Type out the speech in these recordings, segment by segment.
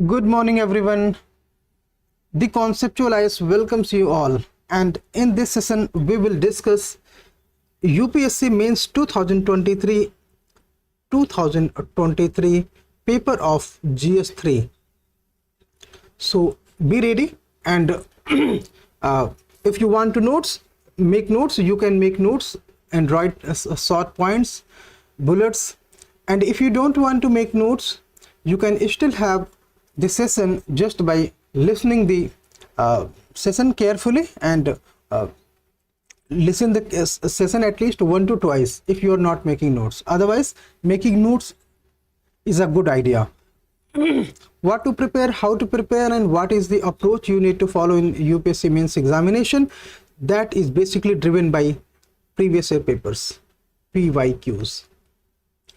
Good morning, everyone. The Conceptualize welcomes you all, and in this session, we will discuss UPSC Mains 2023 paper of GS-3. So be ready, and if you want to make notes, you can make notes and write short points, bullets. And if you don't want to make notes, you can still have the session just by listening the session carefully and listen the session at least 1 to twice if you are not making notes. Otherwise, making notes is a good idea. What to prepare, how to prepare, and what is the approach you need to follow in UPSC Mains examination, that is basically driven by previous year papers, PYQs.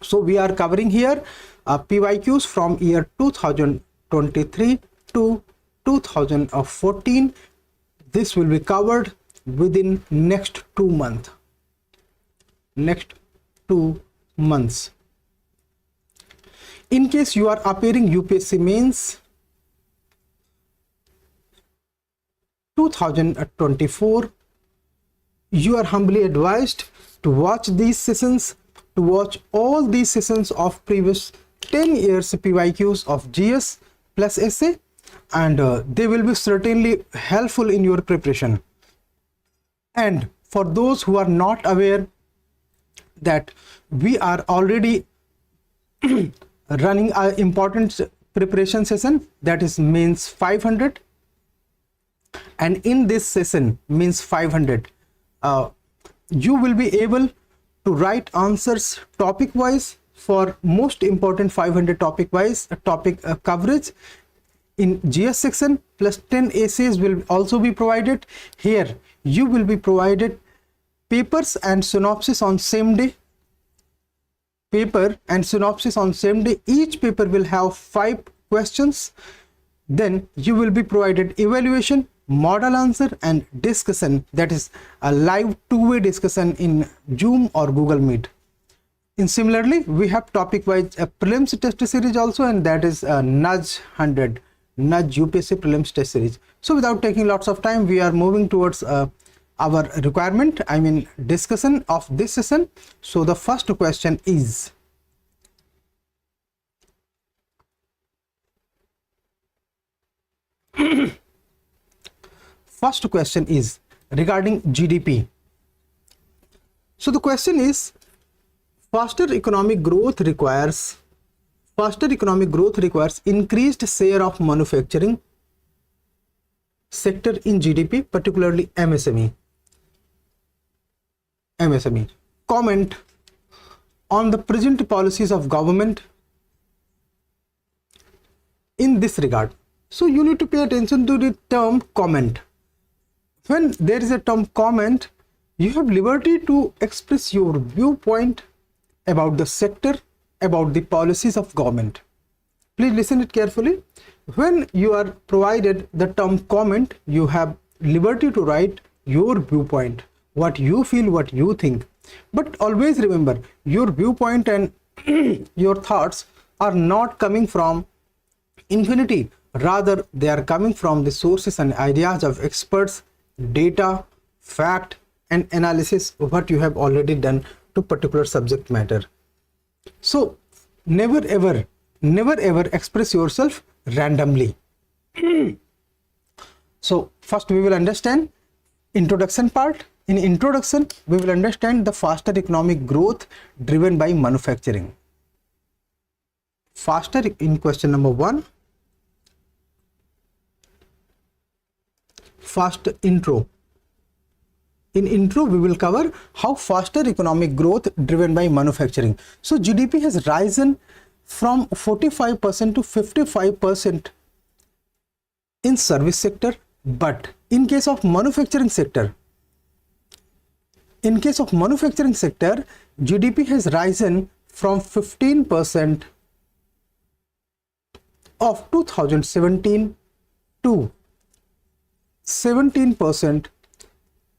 So we are covering here PYQs from year 2023 to 2014. This will be covered within next 2 months. In case you are appearing UPSC Mains 2024, you are humbly advised to watch these sessions, to watch all these sessions of previous 10 years PYQs of GS plus essay, and they will be certainly helpful in your preparation. And for those who are not aware that we are already running an important preparation session, that is Mains 500, and in this session Mains 500 you will be able to write answers topic wise for most important 500 topic wise coverage in GS section, plus 10 essays will also be provided. Here you will be provided papers and synopsis on same day. Each paper will have 5 questions. Then you will be provided evaluation, model answer, and discussion, that is a live two-way discussion in Zoom or Google Meet. And similarly, we have topic wise prelims test series also, and that is Nudge UPSC prelims test series. So without taking lots of time, we are moving towards our requirement, discussion of this session. So the first question is, regarding GDP. So the question is, faster economic growth requires increased share of manufacturing sector in GDP, particularly MSME. Comment on the present policies of government in this regard. So you need to pay attention to the term comment. When there is a term comment, you have liberty to express your viewpoint about the sector, about the policies of government. Please listen it carefully. When you are provided the term comment, you have liberty to write your viewpoint, what you feel, what you think. But always remember, your viewpoint and your thoughts are not coming from infinity. Rather, they are coming from the sources and ideas of experts, data, fact, and analysis what you have already done to particular subject matter. So never ever express yourself randomly. So first we will understand introduction part. In introduction, we will understand the faster economic growth driven by manufacturing. Faster in question number 1. Fast intro. In intro, we will cover how faster economic growth driven by manufacturing. So GDP has risen from 45% to 55% in service sector, but in case of manufacturing sector, GDP has risen from 15% of 2017 to 17%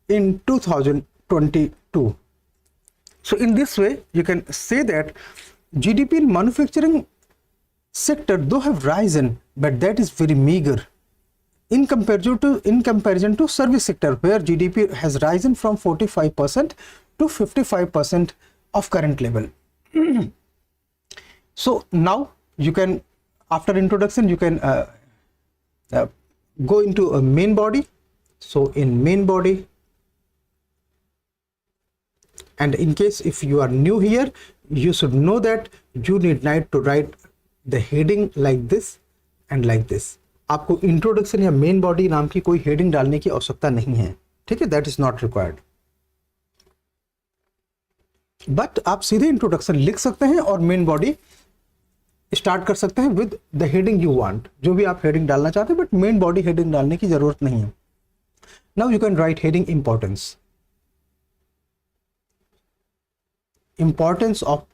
in 2022. So in this way, you can say that GDP in manufacturing sector though have risen, but that is very meager in comparison to service sector, where GDP has risen from 45% to 55% of current level. So now you can, after introduction, you can go into a main body. So in main body, and in case if you are new here, you should know that you need not to write the heading like this and like this. आपको introduction या main body नाम की कोई heading डालने की आवश्यकता नहीं है, ठीक है, that is not required. But आप सीधे इंट्रोडक्शन लिख सकते हैं और मेन बॉडी स्टार्ट कर सकते हैं with the heading you want, जो भी आप हेडिंग डालना चाहते हैं, बट मेन बॉडी हेडिंग डालने की जरूरत नहीं है। Now you can right heading importance, importance of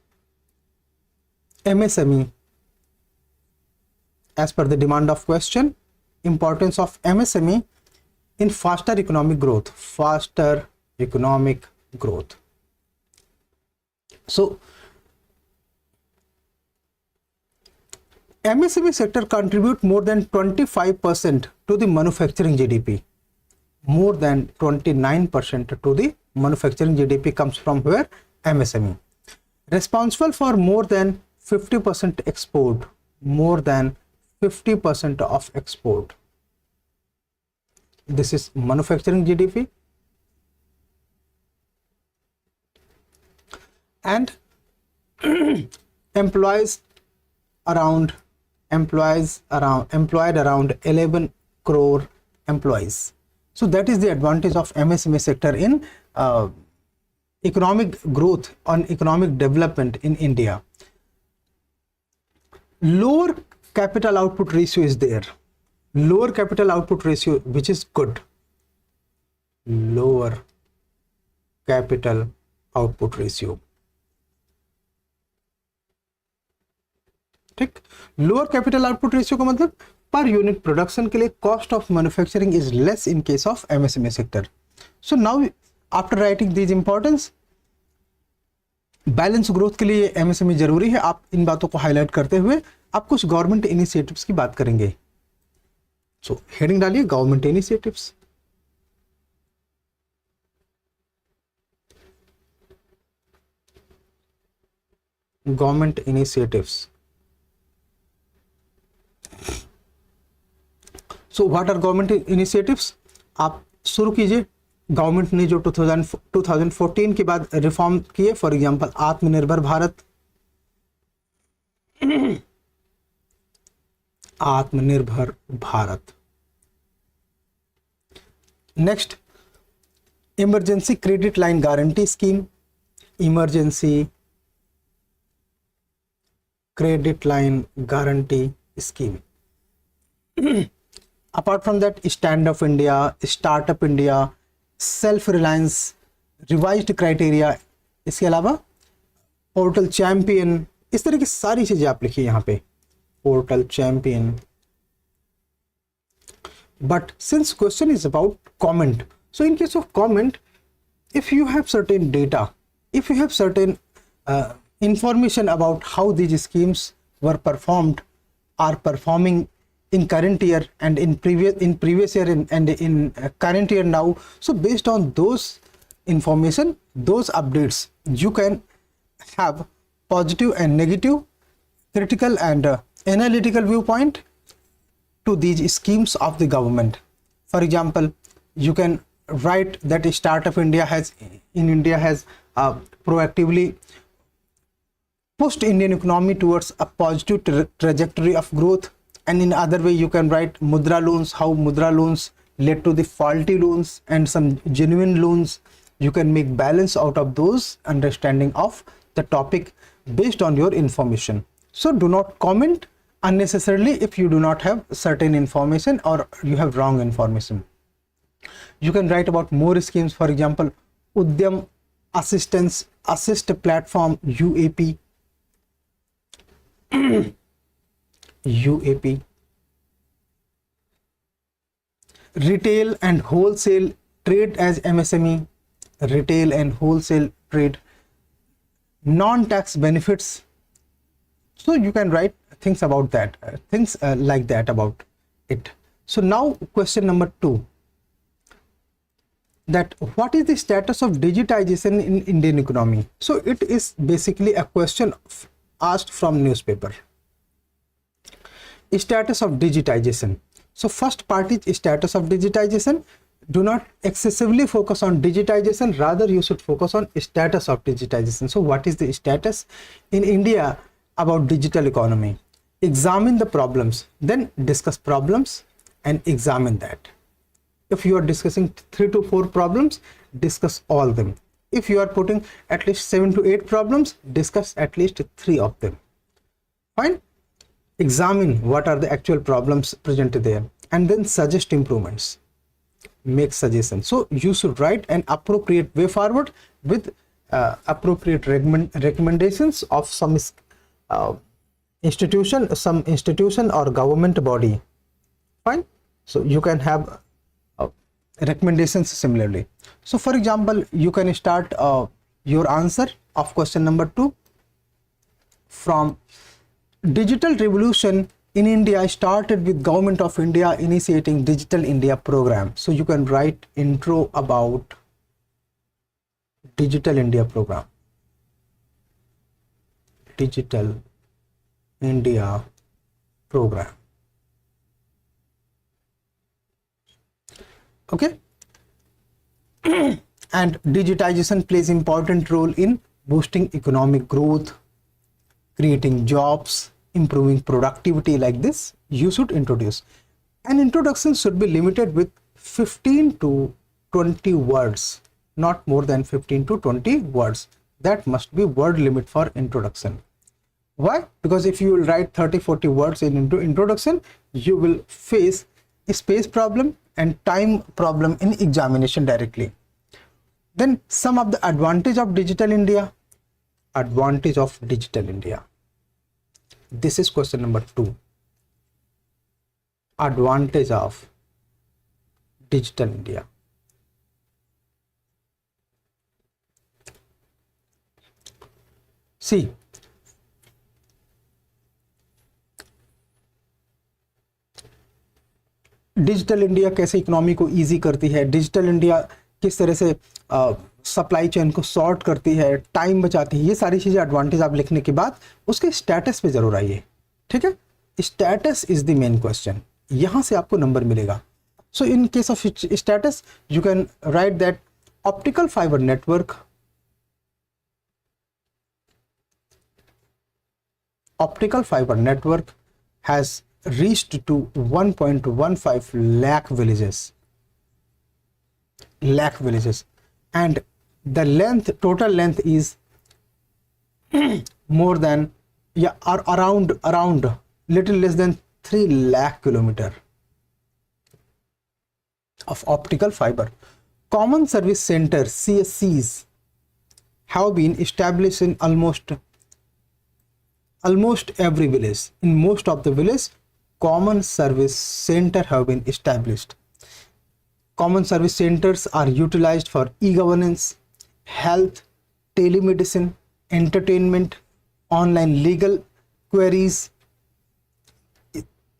MSME as per the demand of question, importance of MSME in faster economic growth, faster economic growth. So MSME sector contribute more than 25% to the manufacturing GDP. More than 29% to the manufacturing GDP comes from where? MSME. Responsible for more than 50% export, more than 50% of export. This is manufacturing GDP. And employed around 11 crore employees. So that is the advantage of MSME sector in economic growth and economic development in India. Lower capital output ratio is there. Lower capital output ratio, which is good. Lower capital output ratio. ठीक, lower capital output ratio का मतलब per unit production के लिए cost of manufacturing is less in case of MSME sector. So now after writing these importance, balance growth के लिए MSME जरूरी है. आप इन बातों को हाईलाइट करते हुए आप कुछ गवर्नमेंट इनिशिएटिव्स की बात करेंगे. सो हेडिंग डालिए government initiatives. Government initiatives. So what are government initiatives? आप शुरू कीजिए. गवर्नमेंट ने जो 2014 के बाद रिफॉर्म किए, फॉर एग्जांपल आत्मनिर्भर भारत, आत्मनिर्भर Bharat. Next, emergency credit line guarantee scheme, emergency credit line guarantee scheme. Apart from that, Stand Up India, Startup India, Self Reliance, Revised Criteria, इसके अलावा पोर्टल चैंपियन, इस तरह की सारी चीजें आप लिखिए यहाँ पे. Portal champion. But since question is about comment, so in case of comment, if you have certain data, if you have certain information about how these schemes were performed, are performing in current year and in previous year and in current year now, so based on those information, those updates, you can have positive and negative, critical and analytical viewpoint to these schemes of the government. For example, you can write that Startup India has proactively pushed Indian economy towards a positive trajectory of growth. And in other way, you can write Mudra loans, how Mudra loans led to the faulty loans and some genuine loans. You can make balance out of those understanding of the topic based on your information. So do not comment unnecessarily if you do not have certain information or you have wrong information. You can write about more schemes, for example, Udyam Assist Platform, UAP. UAP. Retail and wholesale trade as MSME, retail and wholesale trade. Non-tax benefits. So you can write things about that, things like that about it. So now question number 2, that what is the status of digitization in Indian economy? So it is basically a question asked from newspaper. Status of digitization. So first part is status of digitization. Do not excessively focus on digitization, rather you should focus on status of digitization. So what is the status in India about digital economy? Examine the problems, then discuss problems and examine that. If you are discussing 3 to 4 problems, discuss all of them. If you are putting at least 7 to 8 problems, discuss at least 3 of them. Fine. Examine what are the actual problems presented there and then suggest improvements. Make suggestions. So you should write an appropriate way forward with appropriate recommendations of some institution or government body. Fine. So you can have recommendations similarly. So for example, you can start your answer of question number 2 from digital revolution in India started with Government of India initiating Digital India program. So you can write intro about Digital India program. Digital India program. Okay. And digitization plays important role in boosting economic growth, creating jobs, improving productivity. Like this, you should introduce. An introduction should be limited with 15 to 20 words, not more than 15 to 20 words. That must be word limit for introduction. Why? Because if you will write 30-40 words in introduction, you will face a space problem and time problem in examination directly. Then some of the advantage of Digital India. Advantage of Digital India. This is question number 2. Advantage of Digital India. See, digital India कैसे economy को easy करती है, digital India किस तरह से supply chain को sort करती है, टाइम बचाती है, ये सारी चीज़ें एडवांटेज आप लिखने के बाद उसके स्टेटस पे जरूर आइए. ठीक है, status is the main question, यहाँ से आपको नंबर मिलेगा. So in case of status you can write that optical fibre network, optical fiber network has reached to 1.15 lakh villages, and the length, total length is more than, or around little less than 3 lakh kilometer of optical fiber. Common service centers, CSCs, have been established in almost every village. In most of the villages, common service center have been established. Common service centers are utilized for e-governance, health, telemedicine, entertainment, online legal queries.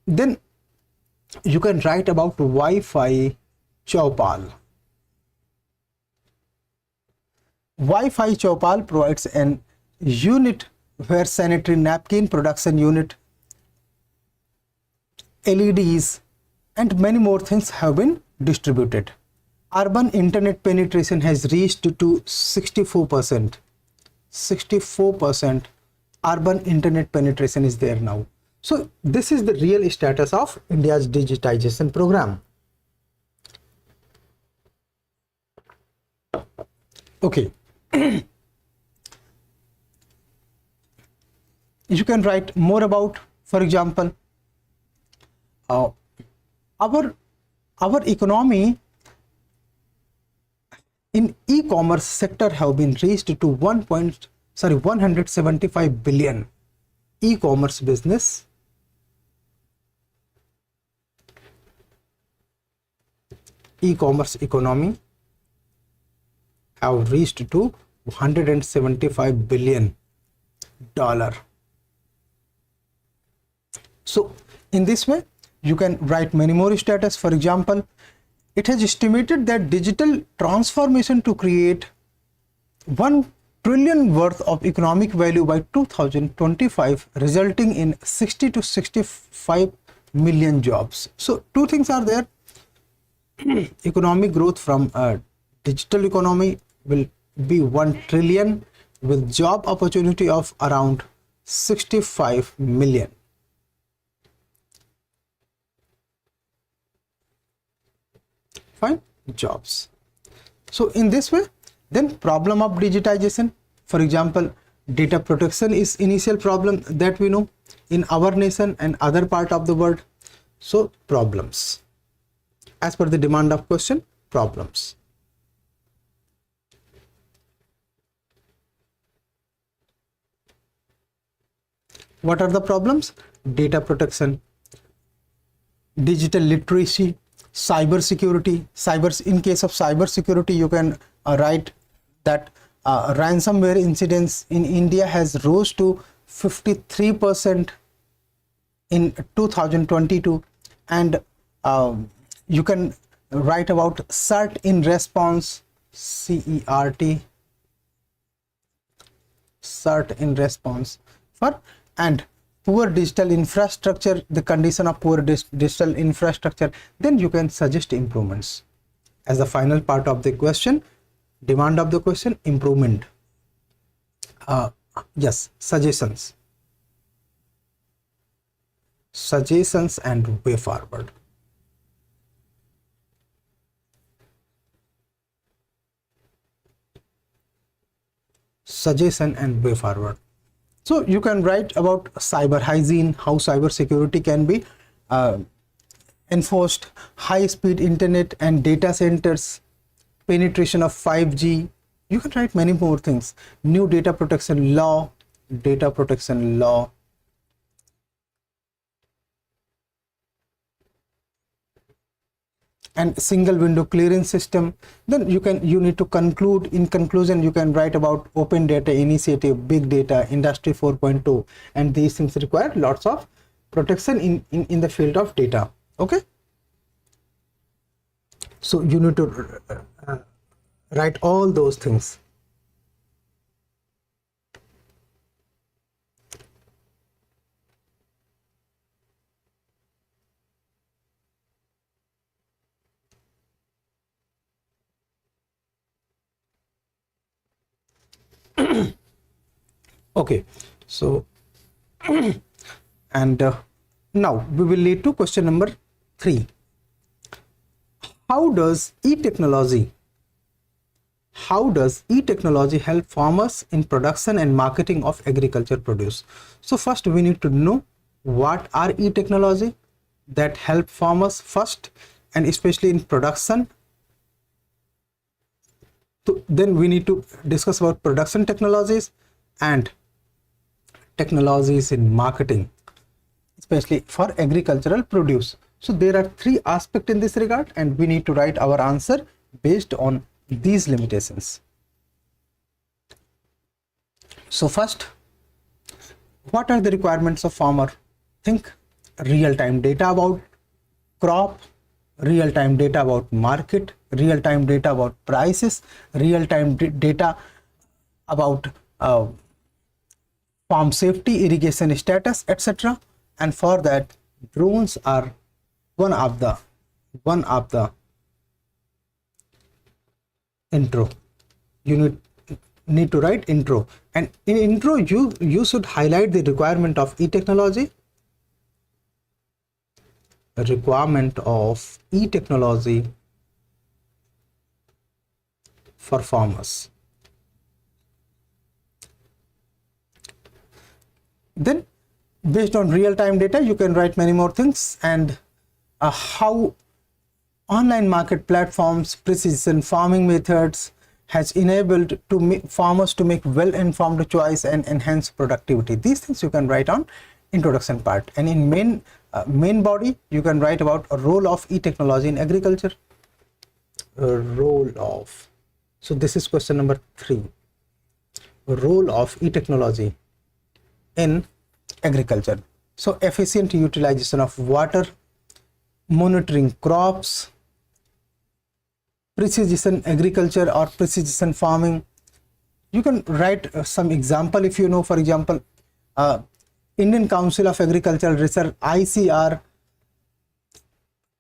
Then you can write about Wi-Fi Chaupal. Wi-Fi Chaupal provides an unit where sanitary napkin production unit, LEDs and many more things have been distributed. Urban internet penetration has reached to 64%. 64% urban internet penetration is there now. So this is the real status of India's digitization program. Okay. You can write more about, for example, our economy in e-commerce sector have been reached to 175 billion. E-commerce business, e-commerce economy have reached to $175 billion. So in this way, you can write many more status. For example, it has estimated that digital transformation to create 1 trillion worth of economic value by 2025, resulting in 60 to 65 million jobs. So two things are there. Economic growth from digital economy will be 1 trillion with job opportunity of around 65 million. Fine, jobs. So in this way, then problem of digitization, for example, data protection is initial problem that we know in our nation and other part of the world. So problems, as per the demand of question, problems. What are the problems? Data protection, digital literacy, cyber security. In case of cyber security, you can write that ransomware incidents in India has rose to 53% in 2022, and you can write about CERT in response, CERT, CERT in response for, and poor digital infrastructure, the condition of poor digital infrastructure. Then you can suggest improvements. As the final part of the question, demand of the question, improvement. Yes, suggestions and way forward. Suggestion and way forward. So you can write about cyber hygiene, how cyber security can be enforced, high speed internet and data centers, penetration of 5G. You can write many more things. New data protection law, and single window clearance system. Then you need to conclude. In conclusion, you can write about open data initiative, big data, industry 4.2, and these things require lots of protection in the field of data. Okay, so you need to write all those things. Okay, so and now we will lead to question number 3. How does e-technology help farmers in production and marketing of agriculture produce? So first we need to know what are e-technology that help farmers first, and especially in production. So then we need to discuss about production technologies and technologies in marketing, especially for agricultural produce. So there are 3 aspects in this regard, and we need to write our answer based on these limitations. So first, what are the requirements of farmer? Think real-time data about crop, real-time data about market, real-time data about prices, real-time data about farm safety, irrigation status, etc. And for that, drones are one of the intro. You need to write intro, and in intro you should highlight the requirement of e-technology. Requirement of e-technology for farmers. Then based on real-time data, you can write many more things, and how online market platforms, precision farming methods has enabled farmers to make well-informed choice and enhance productivity. These things you can write on introduction part, and in main body you can write about a role of e-technology in agriculture. Role of, so this is question number 3. Role of e-technology in agriculture. So efficient utilization of water, monitoring crops, precision agriculture or precision farming. You can write some example if you know. For example, Indian Council of Agricultural Research, ICR,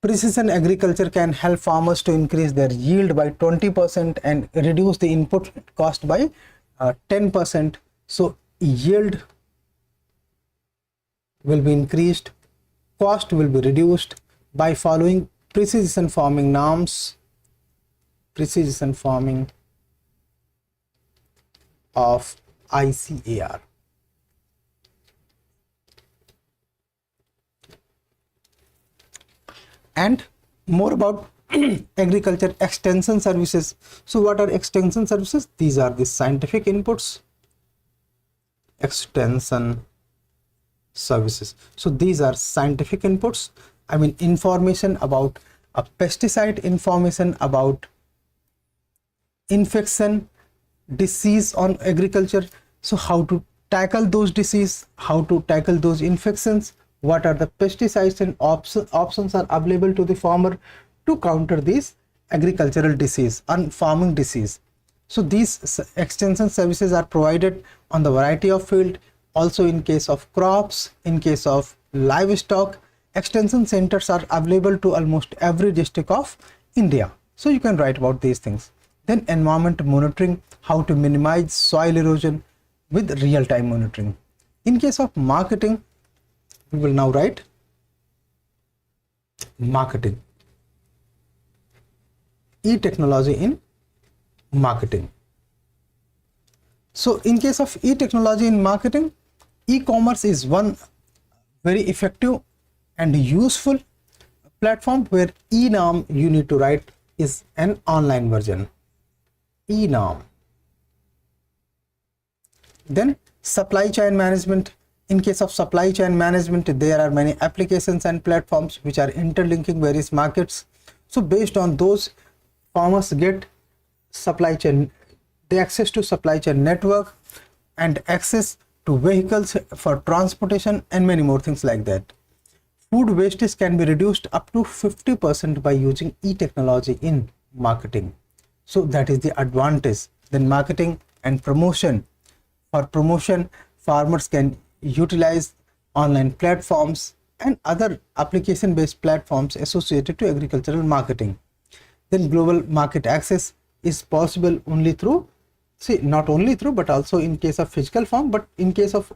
precision agriculture can help farmers to increase their yield by 20% and reduce the input cost by 10%. So yield will be increased, cost will be reduced by following precision farming norms, precision farming of ICAR. And more about agriculture extension services. So what are extension services? These are the scientific inputs, extension services. So these are scientific inputs, I mean information about a pesticide, information about infection, disease on agriculture. So how to tackle those disease, how to tackle those infections, what are the pesticides and options are available to the farmer to counter these agricultural disease and farming disease. So these extension services are provided on the variety of field. Also in case of crops, in case of livestock, extension centers are available to almost every district of India. So you can write about these things. Then environment monitoring, how to minimize soil erosion with real-time monitoring. In case of marketing, we will now write marketing, e-technology in marketing. So in case of e-technology in marketing, e-commerce is one very effective and useful platform where e-norm you need to write is an online version, e-norm. Then supply chain management. In case of supply chain management, there are many applications and platforms which are interlinking various markets. So based on those, farmers get supply chain, the access to supply chain network and access to vehicles for transportation and many more things like that. Food wastage can be reduced up to 50% by using e-technology in marketing. So that is the advantage. Then marketing and promotion. For promotion, farmers can utilize online platforms and other application-based platforms associated to agricultural marketing. Then global market access is possible only through, not only through, but also in case of physical form, but in case of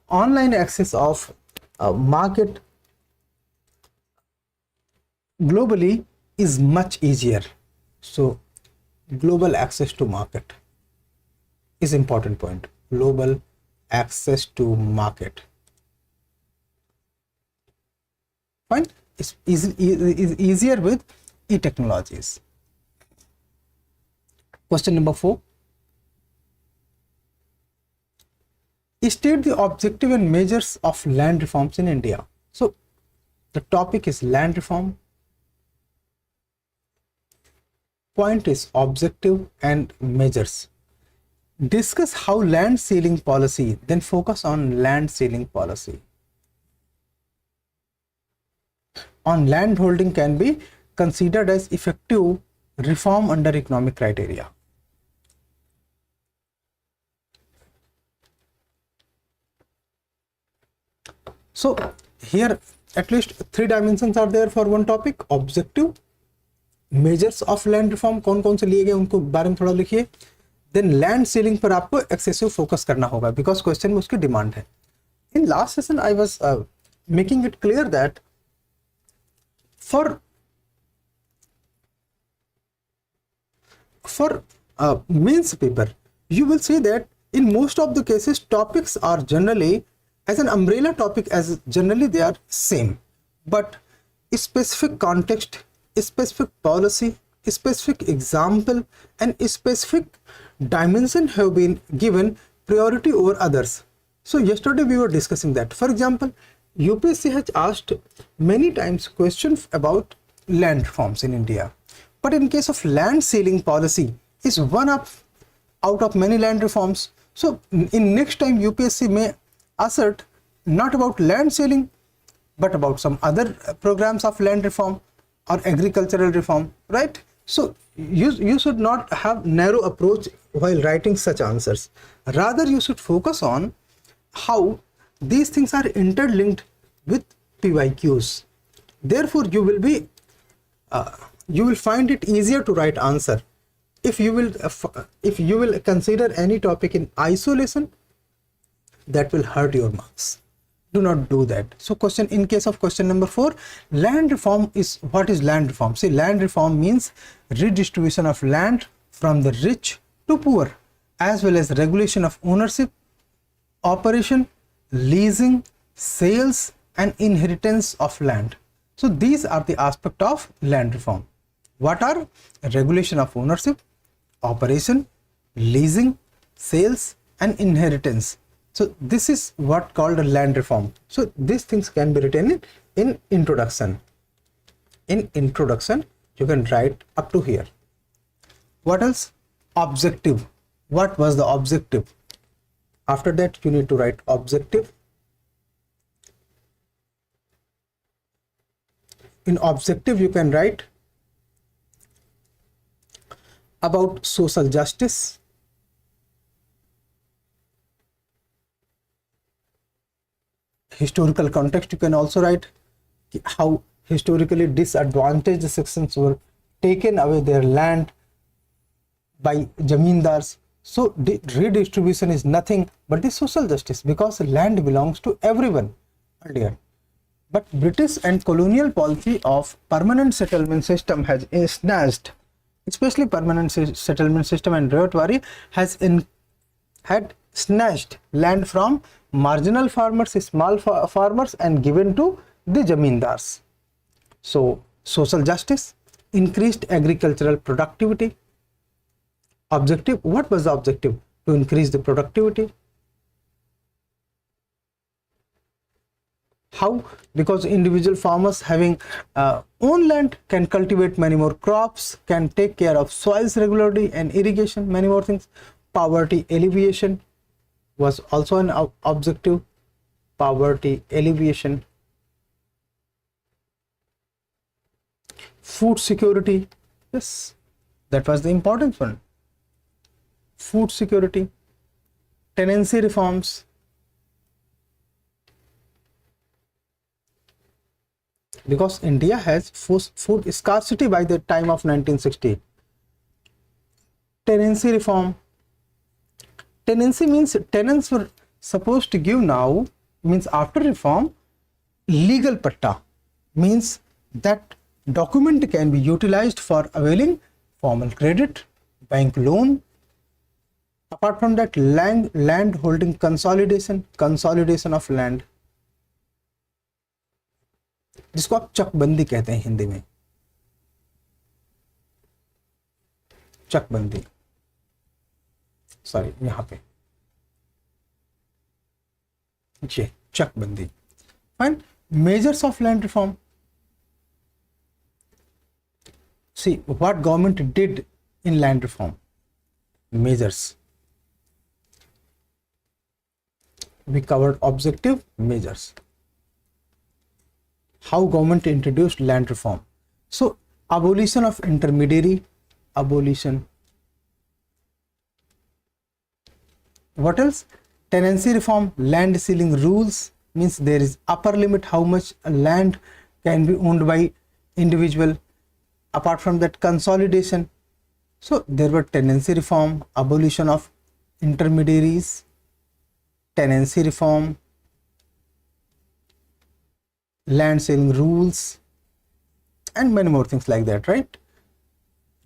online access of market globally is much easier. So global access to market is important point. Global access to market. Fine. It's easier with e-technologies. Question number 4. State the objective and measures of land reforms in India. So the topic is land reform. Point is objective and measures. Discuss how land ceiling policy, then focus on land ceiling policy. On land holding can be considered as effective reform under economic criteria. So here at least 3 dimensions are there for one topic. Objective, measures of land reform, कौन से लिए गए उनको बारे में थोड़ा लिखिए. Then land ceiling पर आपको excessive focus करना होगा because question में उसकी demand है. In last session I was making it clear that for mains paper you will see that in most of the cases topics are generally as an umbrella topic, as generally they are same, but specific context, specific policy, specific example and specific dimension have been given priority over others. So yesterday we were discussing that. For example, UPSC has asked many times questions about land reforms in India, but in case of land ceiling policy is one of out of many land reforms. So in next time UPSC may assert not about land ceiling, but about some other programs of land reform or agricultural reform, right? So you should not have narrow approach while writing such answers. Rather, you should focus on how these things are interlinked with PYQs. Therefore, you will find it easier to write answer if you will consider any topic in isolation. That will hurt your marks. Do not do that. So in case of question number 4, land reform is, what is land reform? See, land reform means redistribution of land from the rich to poor, as well as regulation of ownership, operation, leasing, sales and inheritance of land. So these are the aspect of land reform. What are? Regulation of ownership, operation, leasing, sales and inheritance. So this is what called a land reform. So these things can be written in introduction. In introduction, you can write up to here. What else? Objective. What was the objective? After that, you need to write objective. In objective, you can write about social justice, historical context. You can also write how historically disadvantaged sections were taken away their land by zamindars. So redistribution is nothing but the social justice, because land belongs to everyone earlier. But British and colonial policy of permanent settlement system has snatched, especially permanent settlement system and Rayotwari had snatched land from marginal farmers, small farmers and given to the zamindars. So social justice, increased agricultural productivity. Objective, what was the objective? To increase the productivity. How? Because individual farmers having own land can cultivate many more crops, can take care of soils regularly and irrigation, many more things. Poverty alleviation was also an objective. Poverty alleviation. Food security, yes, that was the important one. Food security. Tenancy reforms. Because India has food scarcity by the time of 1960. Tenancy reform. Tenancy means tenants were supposed to give now, means after reform, legal patta, means that document can be utilized for availing formal credit, bank loan. Apart from that, land holding consolidation of land, जिसको आप चकबंदी कहते हैं हिंदी में, चकबंदी, sorry यहाँ पे ये चकबंदी. Fine. Measures of land reform. See what government did in land reform. Measures. We covered objective, measures. How government introduced land reform. So abolition of intermediary, abolition. What else? Tenancy reform, land ceiling rules, means there is upper limit how much land can be owned by individual. Apart from that, consolidation. So there were tenancy reform, abolition of intermediaries, tenancy reform, land ceiling rules and many more things like that, right?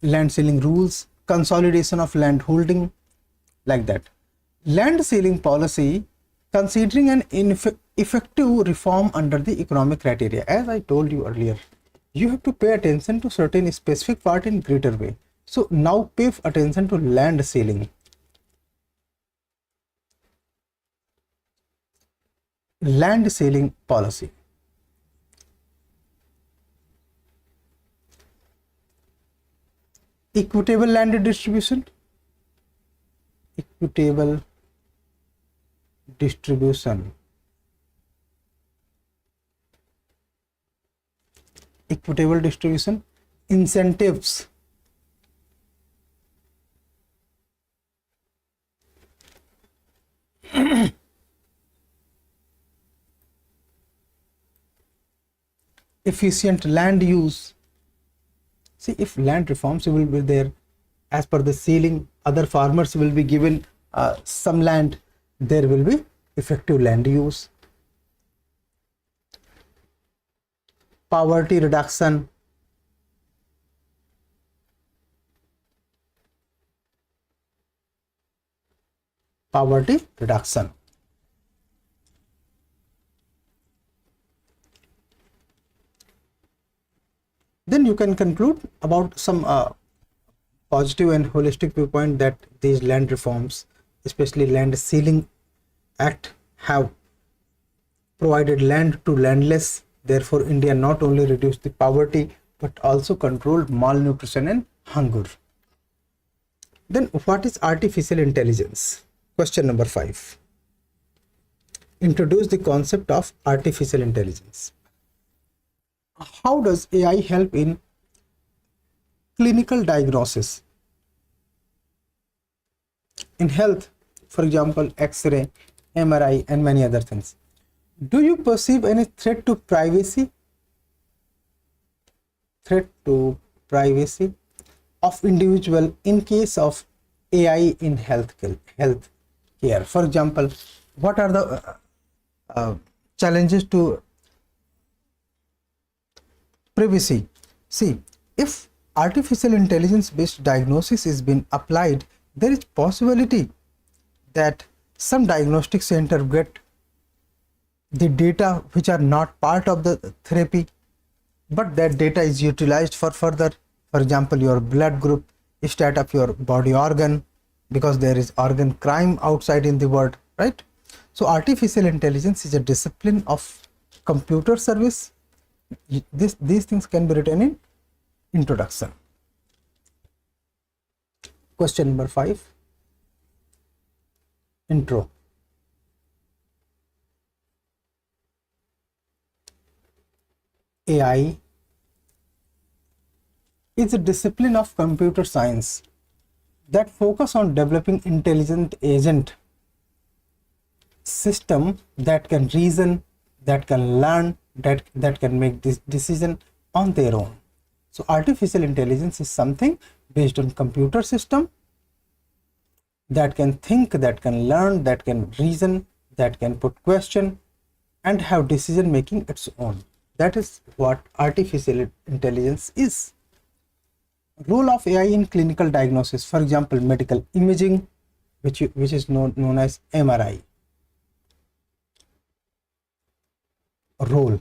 Land ceiling rules, consolidation of land holding, like that. Land ceiling policy considering an effective reform under the economic criteria. As I told you earlier, you have to pay attention to certain specific part in greater way. So now pay attention to land ceiling. Land ceiling policy. Equitable land distribution. Equitable distribution. equitable distribution, incentives, efficient land use. See, if land reforms will be there as per the ceiling, other farmers will be given some land, there will be effective land use. Poverty reduction, poverty reduction. Then you can conclude about some positive and holistic viewpoint that these land reforms, especially land ceiling act, have provided land to landless. Therefore, India not only reduced the poverty but also controlled malnutrition and hunger. Then what is artificial intelligence? Question number 5. Introduce the concept of artificial intelligence. How does AI help in clinical diagnosis? In health, for example, X-ray, MRI, and many other things. Do you perceive any threat to privacy? Threat to privacy of individual in case of AI in health care. For example, what are the challenges to privacy? See, if artificial intelligence based diagnosis is being applied, there is possibility that some diagnostic center get the data which are not part of the therapy, but that data is utilized for further, for example, your blood group, state of your body organ, because there is organ crime outside in the world, right? So artificial intelligence is a discipline of computer service. These things can be written in introduction. Question number 5. Intro. AI is a discipline of computer science that focus on developing intelligent agent system that can reason, that can learn, that can make this decision on their own. So artificial intelligence is something based on computer system that can think, that can learn, that can reason, that can put question and have decision making its own. That is what artificial intelligence is. Role of AI in clinical diagnosis, for example, medical imaging, which is known as MRI. Role,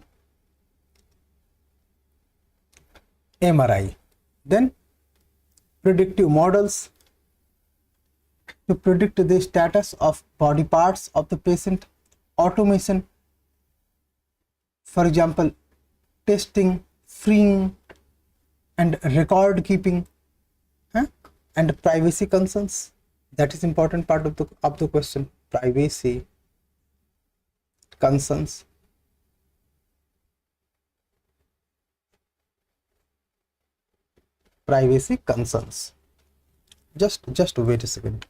MRI. Then predictive models to predict the status of body parts of the patient. Automation, for example, testing, freeing, and record keeping, and privacy concerns. That is important part of the question. Privacy concerns. Privacy concerns. Just wait a second.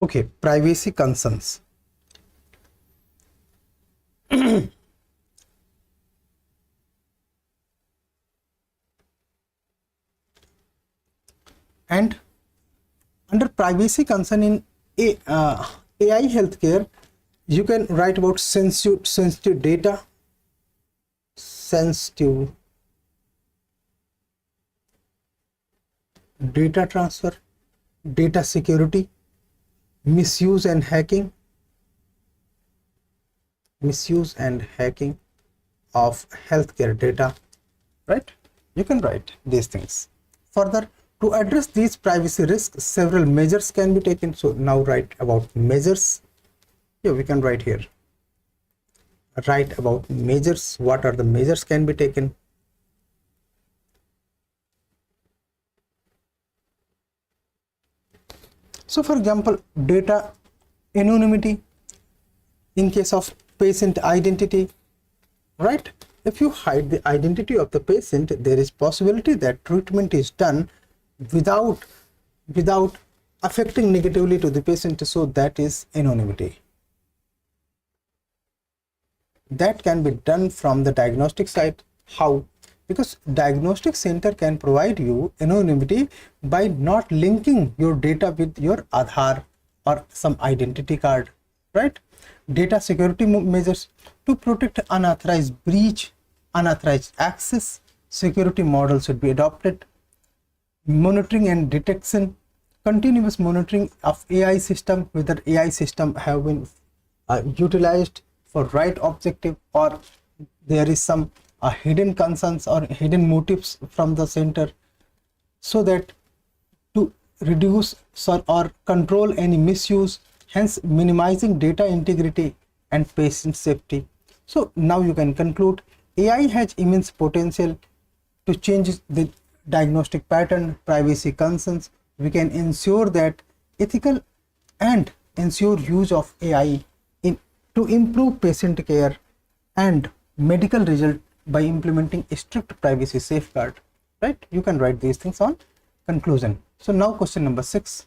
Okay, privacy concerns. And under privacy concern in AI healthcare, you can write about sensitive data, sensitive data transfer, data security, misuse and hacking, misuse and hacking of healthcare data, right? You can write these things. Further, to address these privacy risks, several measures can be taken. So now write about measures. Yeah, we can write here. Write about measures. What are the measures can be taken? So for example, data anonymity in case of patient identity, right? If you hide the identity of the patient, there is possibility that treatment is done without affecting negatively to the patient. So that is anonymity. That can be done from the diagnostic side. How? Because diagnostic center can provide you anonymity by not linking your data with your Aadhaar or some identity card, right? Data security measures to protect unauthorized breach, unauthorized access, security models should be adopted. Monitoring and detection, continuous monitoring of AI system, whether AI system have been utilized for right objective or there is some hidden concerns or hidden motives from the center, so that to reduce or control any misuse, hence minimizing data integrity and patient safety. So now you can conclude AI has immense potential to change the diagnostic pattern, privacy concerns. We can ensure that ethical and ensure use of AI in to improve patient care and medical result by implementing a strict privacy safeguard, right? You can write these things on conclusion. So now question number 6.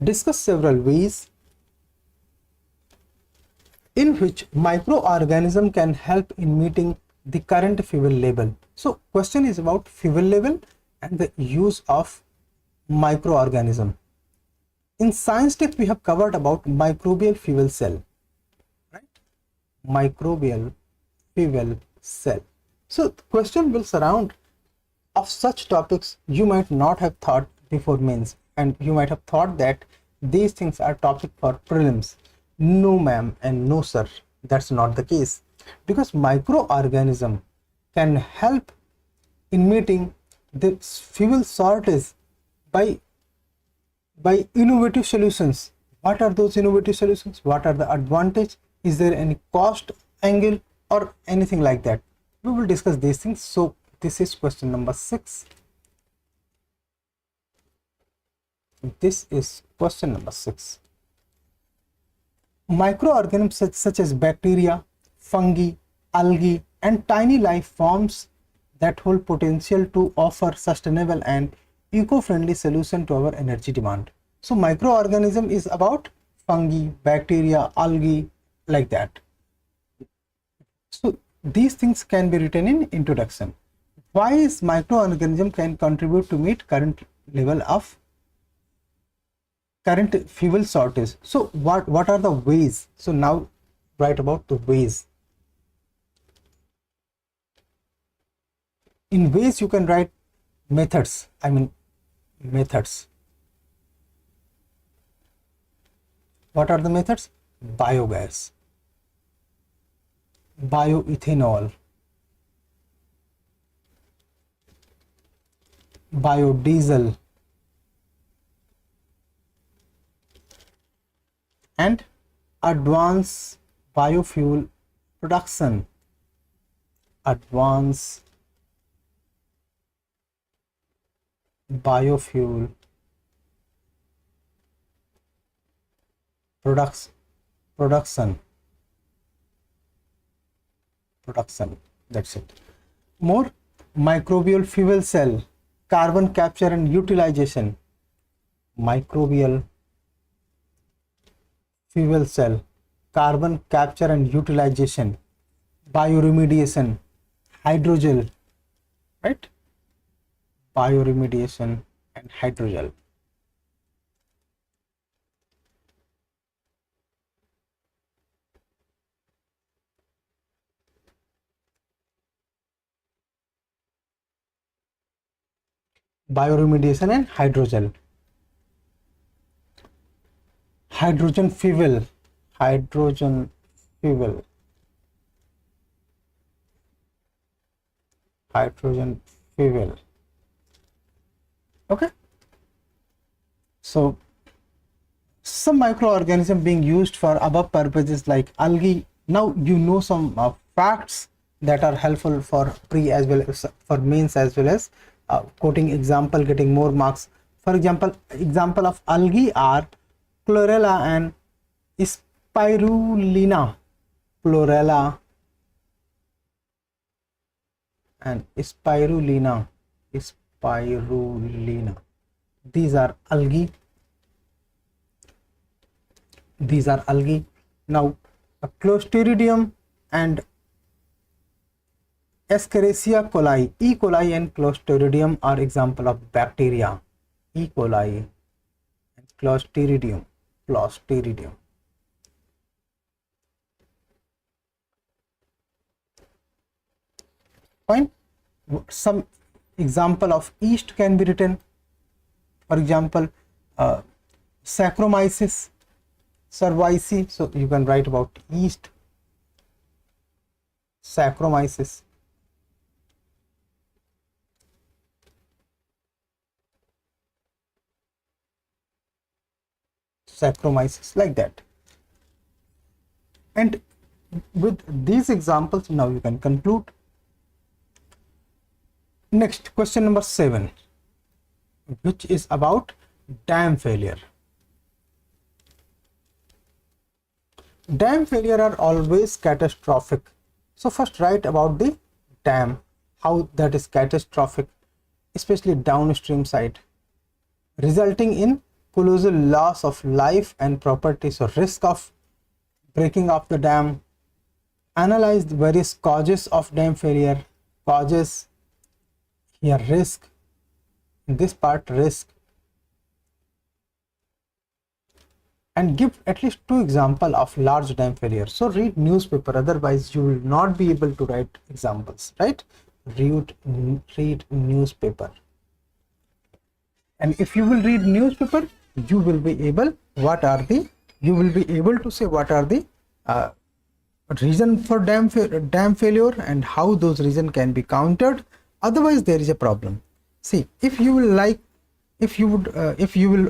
Discuss several ways in which microorganism can help in meeting the current fuel level. So question is about fuel level and the use of microorganism. In science tech we have covered about microbial fuel cell, right? Microbial fuel cell. So the question will surround of such topics you might not have thought before means, and you might have thought that these things are topic for prelims. No ma'am and no sir, that's not the case, because microorganism can help in meeting the fuel shortage by innovative solutions. What are those innovative solutions? What are the advantage? Is there any cost angle or anything like that? We will discuss these things. So this is question number 6. This is question number 6. Microorganisms such as bacteria, fungi, algae, and tiny life forms that hold potential to offer sustainable and eco-friendly solution to our energy demand. So microorganism is about fungi, bacteria, algae, like that. So these things can be written in introduction. Why is microorganism can contribute to meet current level of current fuel shortage? So what are the ways? So now write about the ways. In ways you can write methods. I mean methods. What are the methods? Biogas, bioethanol, biodiesel, and advanced biofuel production. Advanced biofuel production. That's it. More, microbial fuel cell, carbon capture and utilization. Microbial fuel cell, carbon capture and utilization, bioremediation, hydrogel, right? Bioremediation and hydrogel. bioremediation and hydrogen fuel, hydrogen fuel, hydrogen fuel. Okay, so some microorganism being used for above purposes like algae. Now you know some facts that are helpful for pre as well as for mains, as well as quoting example, getting more marks. For example of algae are chlorella and spirulina. Chlorella and spirulina. Spirulina. These are algae. These are algae. Now Clostridium and Escherichia coli. E. coli and Clostridium are example of bacteria. E. coli and Clostridium. Clostridium. Fine. Some example of yeast can be written. For example, Saccharomyces cerevisiae. So you can write about yeast. Saccharomyces. Saccharomyces, like that. And with these examples, now you can conclude. Next, question number 7, which is about dam failure. Dam failure are always catastrophic. So first write about the dam, how that is catastrophic, especially downstream side, resulting in colossal loss of life and property. So risk of breaking of the dam. Analyze the various causes of dam failure. Causes, here risk, in this part risk, and give at least 2 examples of large dam failure. So read newspaper, otherwise you will not be able to write examples, right? Read newspaper, and if you will read newspaper, you will be able to say what are the reason for dam failure and how those reasons can be countered. Otherwise there is a problem. See, if you will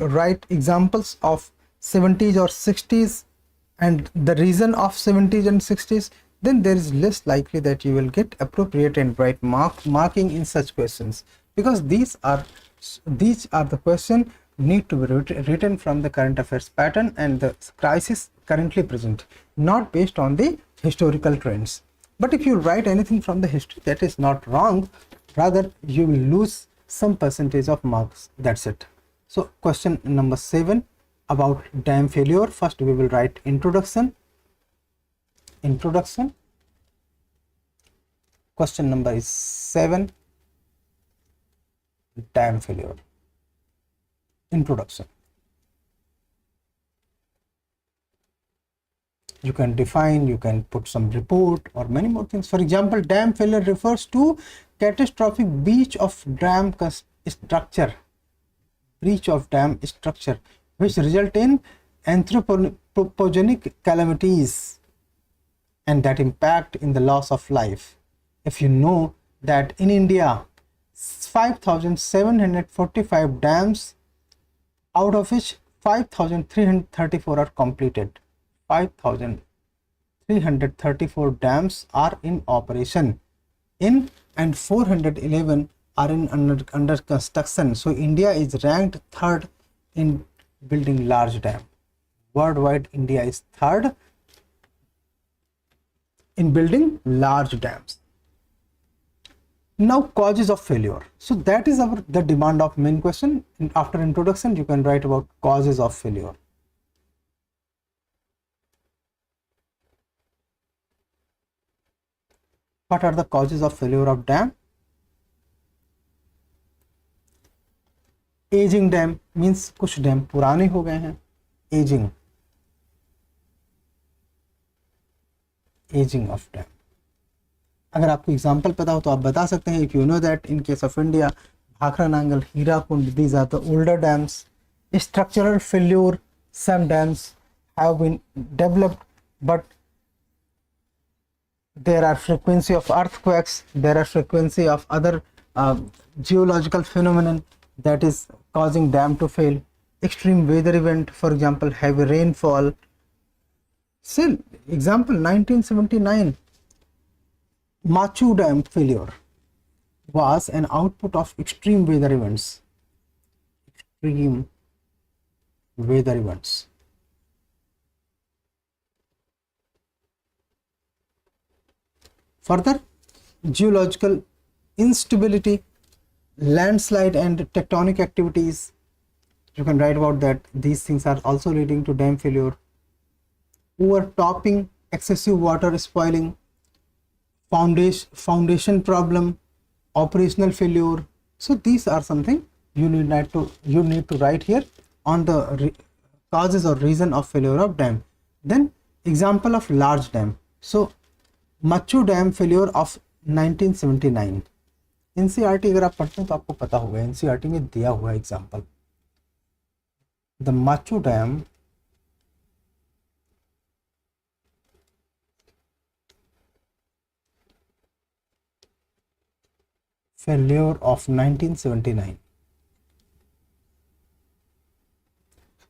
write examples of 70s or 60s and the reason of 70s and 60s, then there is less likely that you will get appropriate and right marking in such questions, because these are the question need to be written from the current affairs pattern and the crisis currently present, not based on the historical trends. But if you write anything from the history, that is not wrong, rather you will lose some percentage of marks. That's it. So question number 7 about dam failure. First we will write introduction. Question number is 7, dam failure. Introduction. You can define, you can put some report or many more things. For example, dam failure refers to catastrophic breach of dam structure, which result in anthropogenic calamities and that impact in the loss of life. If you know that in India 5,745 dams, out of which 5,334 are completed. 5,334 dams are in operation and 411 are under construction. So India is ranked 3rd in building large dam. Worldwide, India is 3rd in building large dams. Now causes of failure. So that is the demand of main question. After introduction, you can write about causes of failure. What are the causes of failure of dam? Aging dam means कुछ dam पुराने हो गए हैं. Aging of dam. अगर आपको example पता हो तो आप बता सकते हैं. If you know that in case of India Bhakra Nangal, Hirakund, these are the older dams. Structural failure, some dams have been developed, but there are frequency of earthquakes, there are frequency of other geological phenomenon that is causing dam to fail. Extreme weather event, for example, heavy rainfall. Still, example 1979, Machu Dam failure was an output of extreme weather events. Extreme weather events. Further, geological instability, landslide and tectonic activities. You can write about that. These things are also leading to dam failure. Overtopping, excessive water spoiling, foundation problem, operational failure. So these are something you need to write here on the causes or reason of failure of dam. Then example of large dam. So Machu Dam failure of 1979. NCERT अगर आप पढ़ते हैं तो आपको पता होगा, NCERT में दिया हुआ example. The Machu Dam failure of 1979.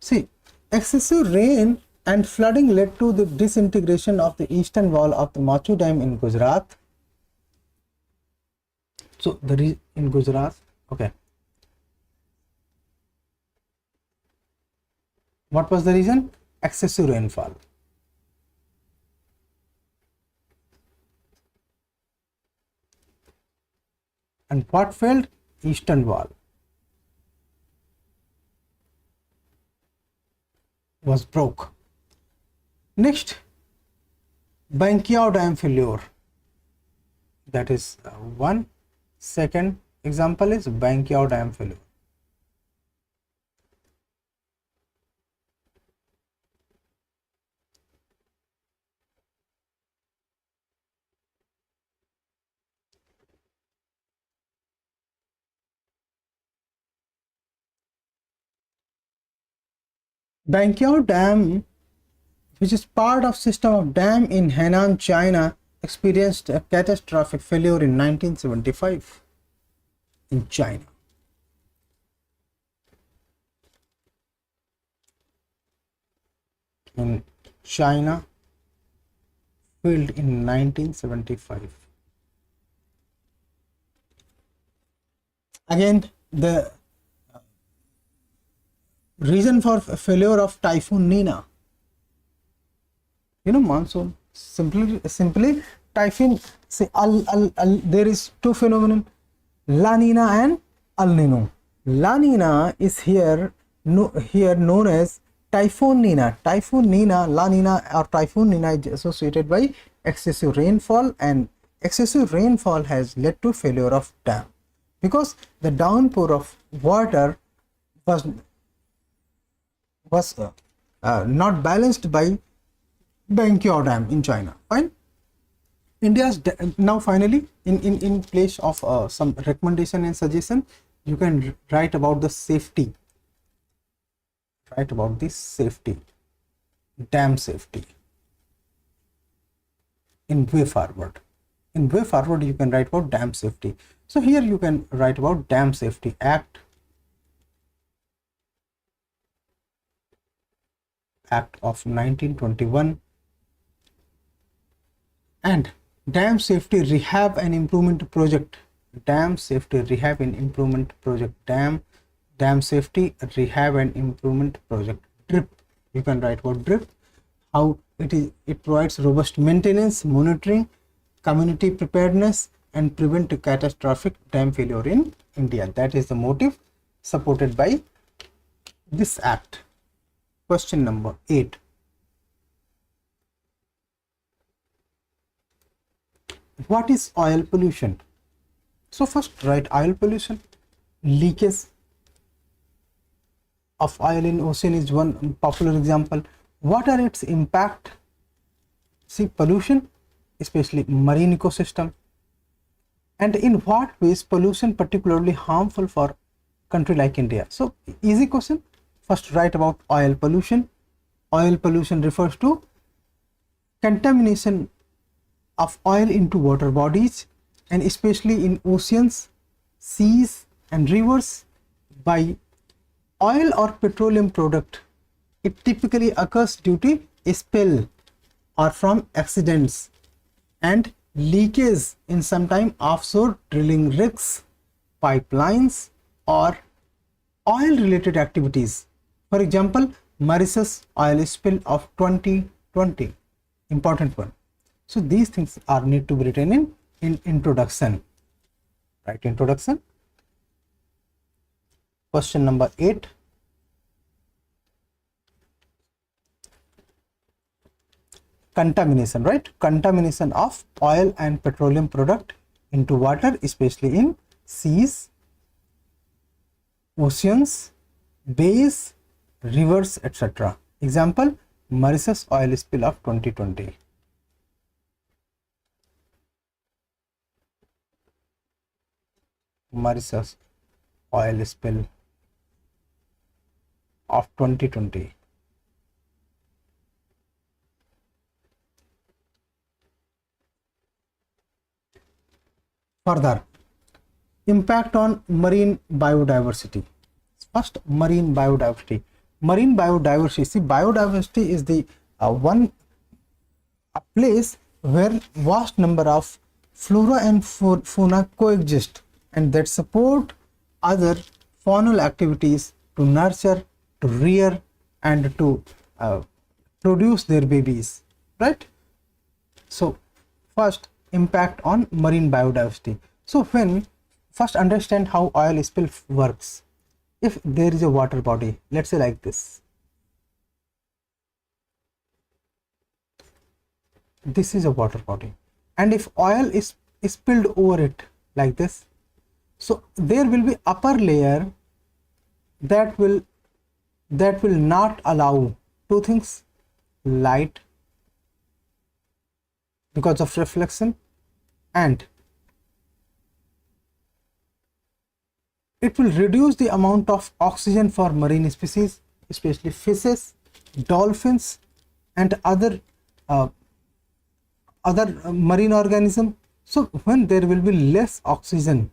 See, excessive rain and flooding led to the disintegration of the eastern wall of the Machu Dam in Gujarat. So in Gujarat, okay. What was the reason? Excessive rainfall. And what failed? Eastern wall was broke. Next, Bankiao Dam failure. That is one. Second example is Bankiao Dam failure. Banqiao Dam, which is part of system of dam in Henan, China, experienced a catastrophic failure in 1975 in China. In China, failed in 1975. Again, the reason for failure of Typhoon Nina. You know, monsoon. Simply typhoon. Say there is two phenomenon, La Nina and El Nino. La Nina is here known as Typhoon Nina. Typhoon Nina, La Nina or Typhoon Nina is associated by excessive rainfall, and excessive rainfall has led to failure of dam because the downpour of water was not balanced by Banqiao Dam in China. Fine. India's now finally in place of some recommendation and suggestion, you can write about the safety. Write about the safety, dam safety. In way forward. In way forward, you can write about dam safety. So here you can write about Dam Safety Act. Act of 1921 and Dam Safety Rehab and Improvement Project. Dam Safety Rehab and Improvement Project. Dam Safety Rehab and Improvement Project. DRIP. You can write about DRIP. How it provides robust maintenance, monitoring, community preparedness, and prevent catastrophic dam failure in India. That is the motive supported by this act. Question number 8. What is oil pollution? So first write oil pollution. Leakage of oil in ocean is one popular example. What are its impact? See, pollution, especially marine ecosystem. And in what ways pollution particularly harmful for country like India? So easy question. First, write about oil pollution. Oil pollution refers to contamination of oil into water bodies, and especially in oceans, seas and rivers by oil or petroleum product. It typically occurs due to a spill or from accidents and leakage in sometime offshore drilling rigs, pipelines or oil related activities. For example, Mauritius oil spill of 2020, important one. So these things are need to be written in introduction. Right, introduction. Question number 8. Contamination, right? Contamination of oil and petroleum product into water, especially in seas, oceans, bays, rivers, etc. Example, Mauritius oil spill of 2020. Mauritius oil spill of 2020. Further, impact on marine biodiversity. First, marine biodiversity. Marine biodiversity. See, biodiversity is the a place where vast number of flora and fauna coexist and that support other faunal activities to nurture, to rear and to produce their babies, right? So first, impact on marine biodiversity. So when first understand how oil spill works. If there is a water body, let's say like this, this is a water body, and if oil is spilled over it like this, so there will be upper layer that will not allow two things: light because of reflection, and it will reduce the amount of oxygen for marine species, especially fishes, dolphins and other marine organism. So when there will be less oxygen,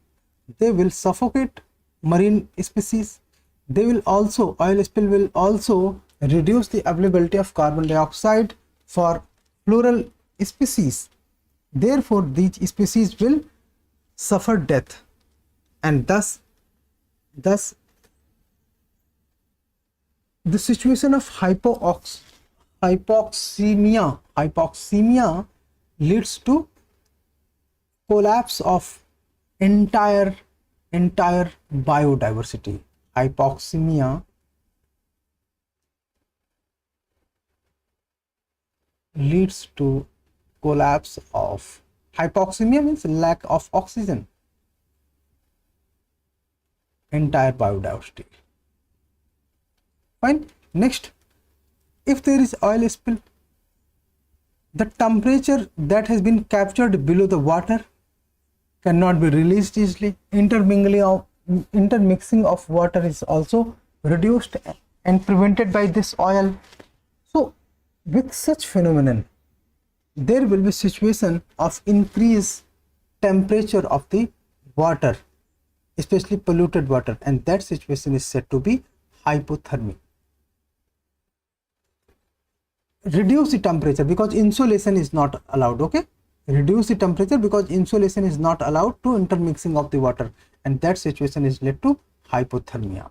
they will suffocate marine species. They will also, oil spill will also reduce the availability of carbon dioxide for plural species. Therefore these species will suffer death, and thus the situation of hypoxemia leads to collapse of entire biodiversity. Hypoxemia leads to collapse of, hypoxemia means lack of oxygen, entire biodiversity. Fine. Next, if there is oil spill, the temperature that has been captured below the water cannot be released easily. Intermixing of water is also reduced and prevented by this oil. So with such phenomenon, there will be situation of increased temperature of the water, especially polluted water, and that situation is said to be hypothermia. Reduce the temperature because insolation is not allowed. Okay, reduce the temperature because insolation is not allowed to intermixing of the water, and that situation is led to hypothermia.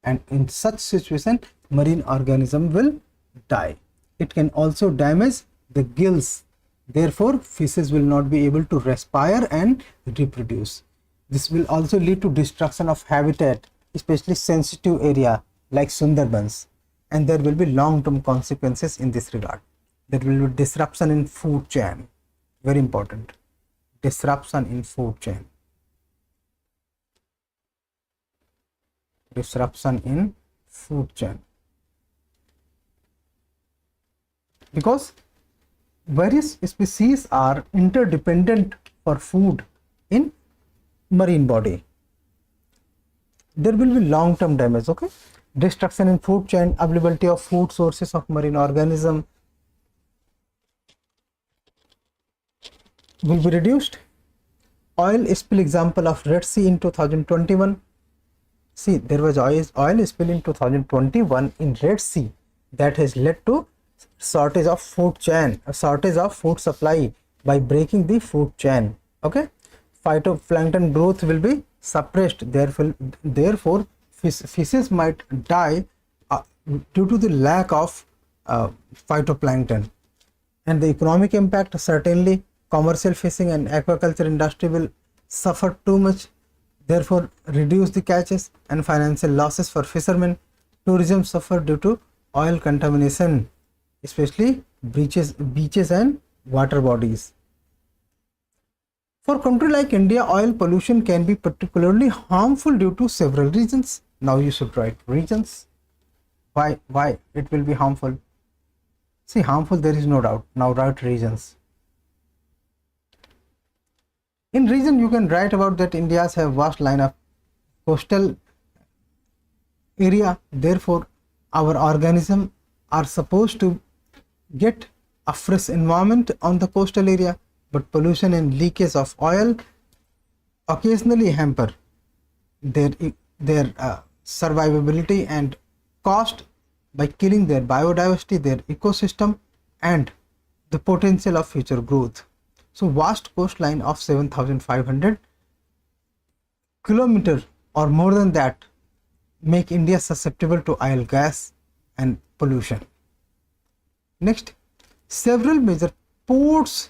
And in such situation, marine organism will die. It can also damage the gills. Therefore fishes will not be able to respire and reproduce. This will also lead to destruction of habitat, especially sensitive area like Sundarbans, and there will be long-term consequences in this regard. There will be disruption in food chain, very important, disruption in food chain, disruption in food chain, because various species are interdependent for food in marine body. There will be long-term damage, okay? Destruction in food chain, availability of food sources of marine organism will be reduced. Oil spill example of Red Sea in 2021. See, there was oil spill in 2021 in Red Sea that has led to shortage of food chain, a shortage of food supply by breaking the food chain. Okay, phytoplankton growth will be suppressed. Therefore, fishes might die due to the lack of phytoplankton. And the economic impact, certainly commercial fishing and aquaculture industry will suffer too much, therefore reduce the catches, and financial losses for fishermen. Tourism suffer due to oil contamination, especially beaches and water bodies. For country like India, oil pollution can be particularly harmful due to several reasons. Now you should write reasons. Why it will be harmful? See, harmful, there is no doubt. Now write reasons. In reason, you can write about that India's have vast line of coastal area. Therefore, our organism are supposed to get a fresh environment on the coastal area, but pollution and leakage of oil occasionally hamper their survivability and cost by killing their biodiversity, their ecosystem, and the potential of future growth. So vast coastline of 7,500 kilometers or more than that make India susceptible to oil, gas and pollution. Next, several major ports,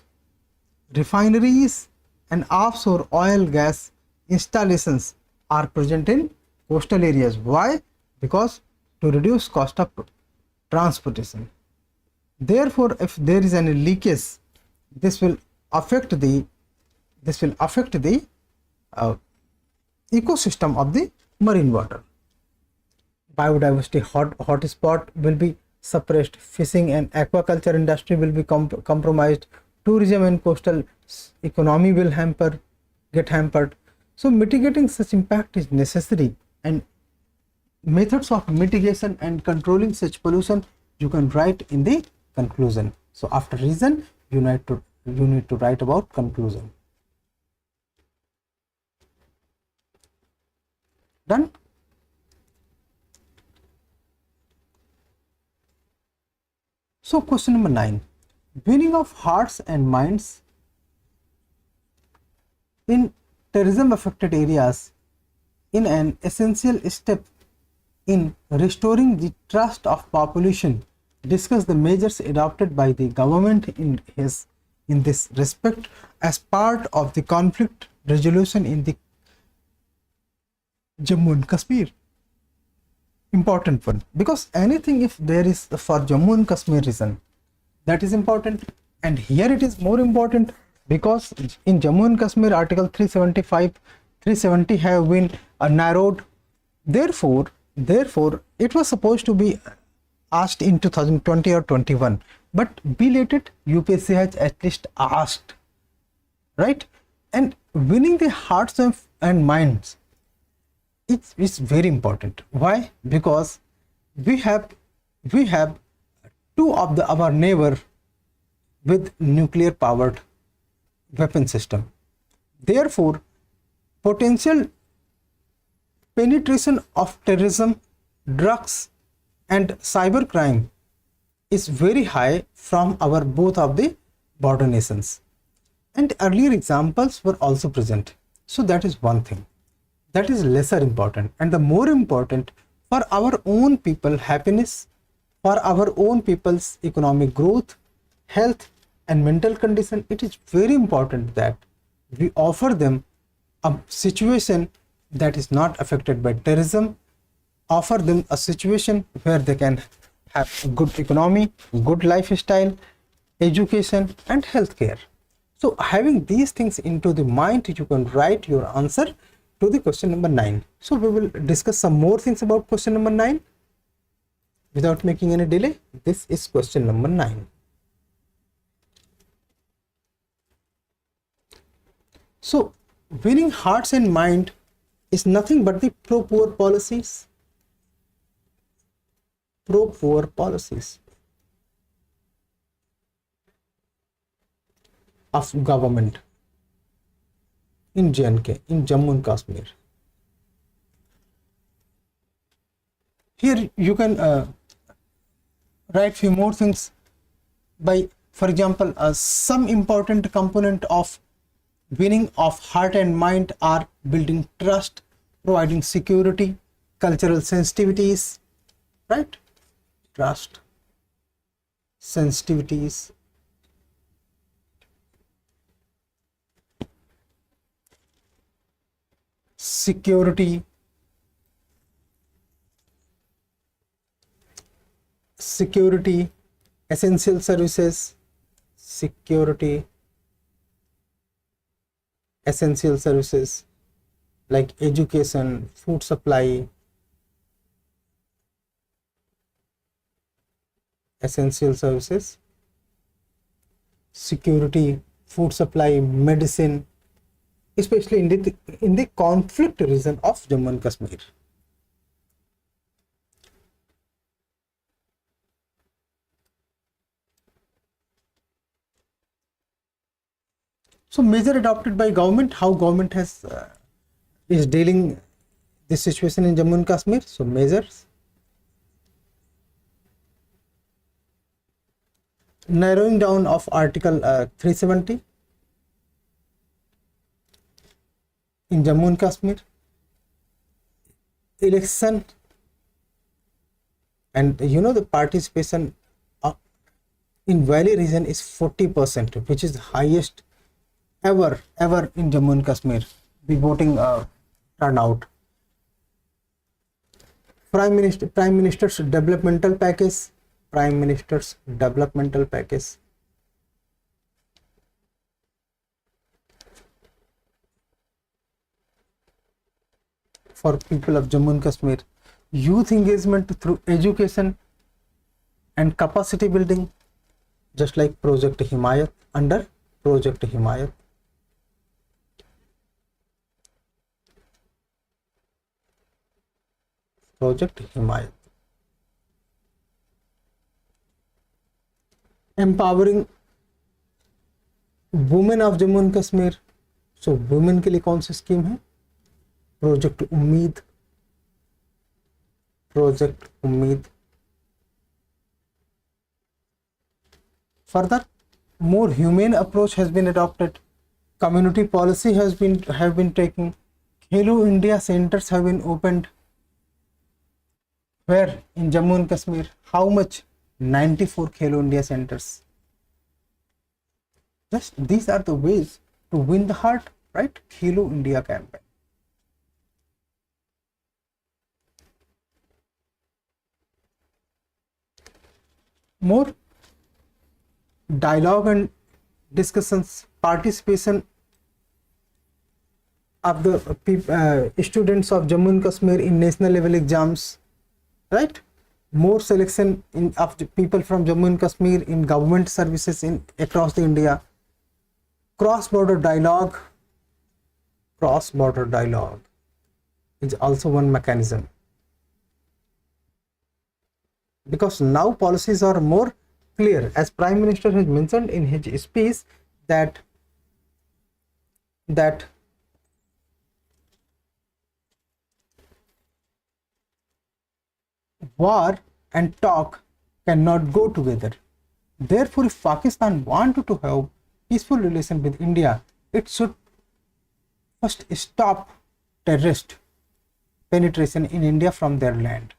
refineries and offshore oil gas installations are present in coastal areas. Why? Because to reduce cost of transportation. Therefore, if there is any leakage, this will affect the ecosystem of the marine water. Biodiversity hotspot will be suppressed. Fishing and aquaculture industry will be compromised. Tourism and coastal economy will get hampered. So mitigating such impact is necessary, and methods of mitigation and controlling such pollution you can write in the conclusion. So after reason, you need to write about conclusion. Done? So question number 9, winning of hearts and minds in terrorism affected areas in an essential step in restoring the trust of population. Discuss the measures adopted by the government in this respect as part of the conflict resolution in the Jammu and Kashmir. Important one, because anything if there is for Jammu and Kashmir reason, that is important, and here it is more important because in Jammu and Kashmir article 370 have been narrowed. Therefore it was supposed to be asked in 2020 or 21, but belated UPSC has at least asked, right? And winning the hearts and minds, it's very important. Why? Because we have two of our neighbor with nuclear powered weapon system. Therefore, potential penetration of terrorism, drugs and cybercrime is very high from our both of the border nations, and earlier examples were also present. So that is one thing that is lesser important, and the more important for our own people happiness, for our own people's economic growth, health and mental condition. It is very important that we offer them a situation that is not affected by terrorism, offer them a situation where they can have a good economy, good lifestyle, education and healthcare. So having these things into the mind, you can write your answer to the question number 9. So we will discuss some more things about question number 9 without making any delay. This is question number 9. So winning hearts and mind is nothing but the pro-poor policies, pro-poor policies of government in J&K, in Jammu and Kashmir. Here you can write few more things by, for example, some important component of winning of heart and mind are building trust, providing security, cultural sensitivities, right? Trust, sensitivities, security, essential services, security, essential services like education, food supply, essential services, security, food supply, medicine, especially in the conflict region of Jammu and Kashmir. So measure adopted by government, how government has is dealing this situation in Jammu and Kashmir. So measures, narrowing down of Article 370 in Jammu and Kashmir, election, and you know the participation in Valley region is 40%, which is the highest ever in Jammu and Kashmir, the voting turnout. Prime Minister's developmental package, Prime Minister's developmental package. For people of Jammu and Kashmir, youth engagement through education and capacity building, just like Project Himayat, under Project Himayat. Project Himayat. Empowering women of Jammu and Kashmir. So women के लिए कौन सी scheme है? Project उम्मीद, project उम्मीद. Further, more humane approach has been adopted. Community policy have been taken. Khelo India centers have been opened. Where in Jammu and Kashmir? How much? 94 Khelo India centers. Just these are the ways to win the heart, right? Khelo India campaign. More dialogue and discussions, participation of the students of Jammu and Kashmir in national level exams, right? More selection of the people from Jammu and Kashmir in government services across the India. Cross-border dialogue is also one mechanism, because now policies are more clear, as Prime Minister has mentioned in his speech that war and talk cannot go together. Therefore, if Pakistan wanted to have peaceful relation with India, it should first stop terrorist penetration in India from their land.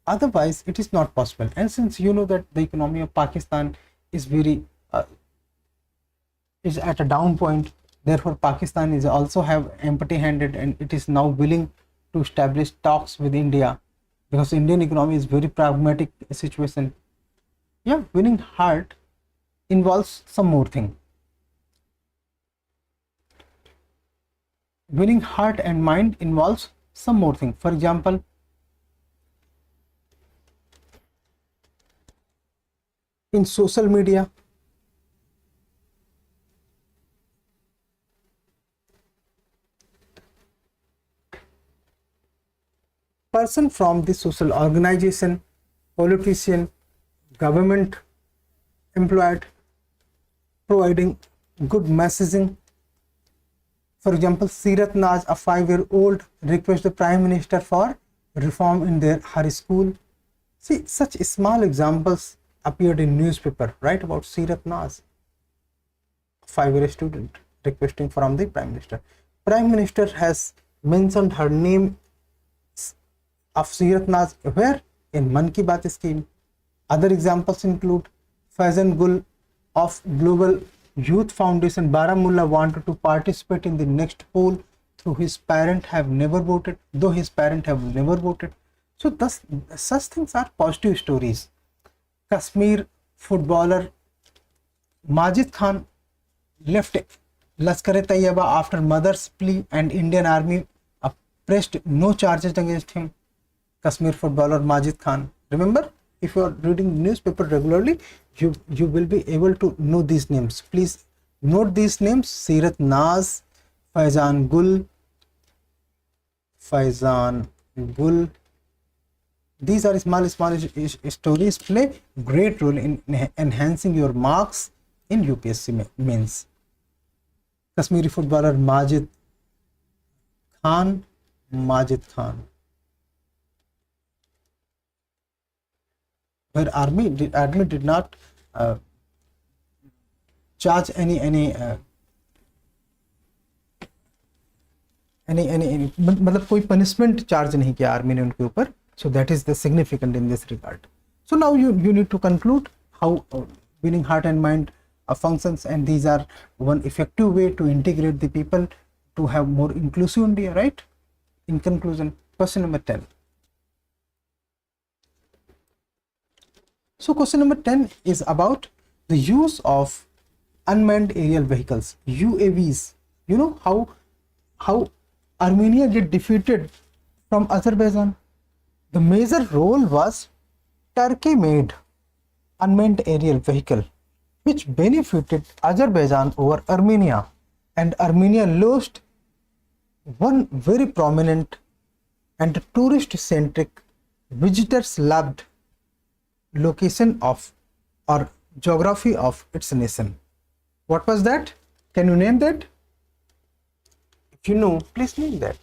Otherwise, it is not possible. And since you know that the economy of Pakistan is very is at a down point, therefore Pakistan is also have empty-handed, and it is now willing to establish talks with India, because Indian economy is very pragmatic situation. Yeah, winning heart involves some more thing. Winning heart and mind involves some more thing. For example, in social media, person from the social organization, politician, government employed, providing good messaging. For example, Sirat Naz, a 5-year-old, requests the Prime Minister for reform in her school. See, such small examples appeared in newspaper, right, about Sirat Naz, 5-year student requesting from the Prime Minister. Prime Minister has mentioned her name of Sirat Naz where? In Man Ki Baat scheme. Other examples include Faizan Gul of Global Youth Foundation Baramulla wanted to participate in the next poll, though his parents have never voted. So thus, such things are positive stories. Kashmir footballer Majid Khan left Lashkar-e-Taiba after mother's plea, and Indian Army pressed no charges against him. Kashmir footballer Majid Khan. Remember, if you are reading newspaper regularly, you will be able to know these names. Please note these names: Sirat Naz, Faizan Gul. These are small stories, play great role in enhancing your marks in UPSC mains. Kashmiri footballer Majid Khan, where army did not charge any मतलब कोई punishment charge नहीं किया army ने उनके ऊपर. So that is the significant in this regard. So now you need to conclude how winning heart and mind functions, and these are one effective way to integrate the people to have more inclusive India, right? In conclusion, question number 10. So question number 10 is about the use of unmanned aerial vehicles, UAVs. You know how Armenia get defeated from Azerbaijan? The major role was Turkey-made unmanned aerial vehicle, which benefited Azerbaijan over Armenia, and Armenia lost one very prominent and tourist-centric, visitors-loved location of or geography of its nation. What was that? Can you name that? If you know, please name that.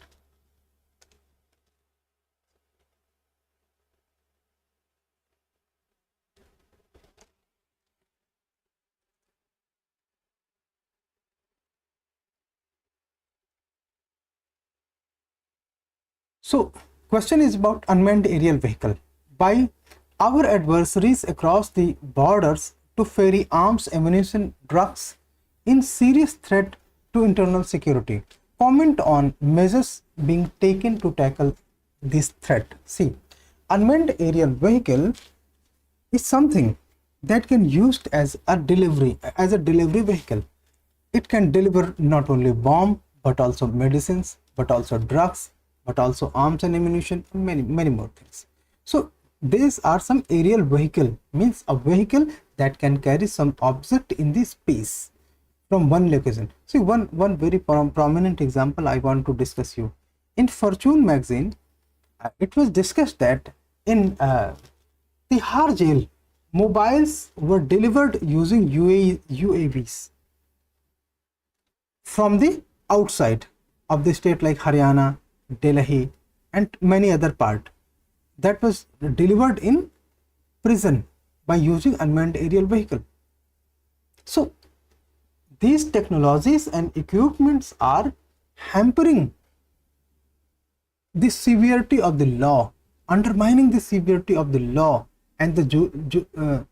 So, question is about unmanned aerial vehicle. By our adversaries across the borders to ferry arms, ammunition, drugs in serious threat to internal security. Comment on measures being taken to tackle this threat. See, unmanned aerial vehicle is something that can be used as a delivery vehicle. It can deliver not only bomb but also medicines, but also drugs, but also arms and ammunition, and many more things. So these are some aerial vehicle, means a vehicle that can carry some object in the space from one location. See, one very prominent example I want to discuss you. In Fortune magazine, it was discussed that in Tihar jail, mobiles were delivered using UAVs from the outside of the state like Haryana, Delhi, and many other part. That was delivered in prison by using unmanned aerial vehicle. So these technologies and equipments are hampering the severity of the law, undermining the severity of the law and the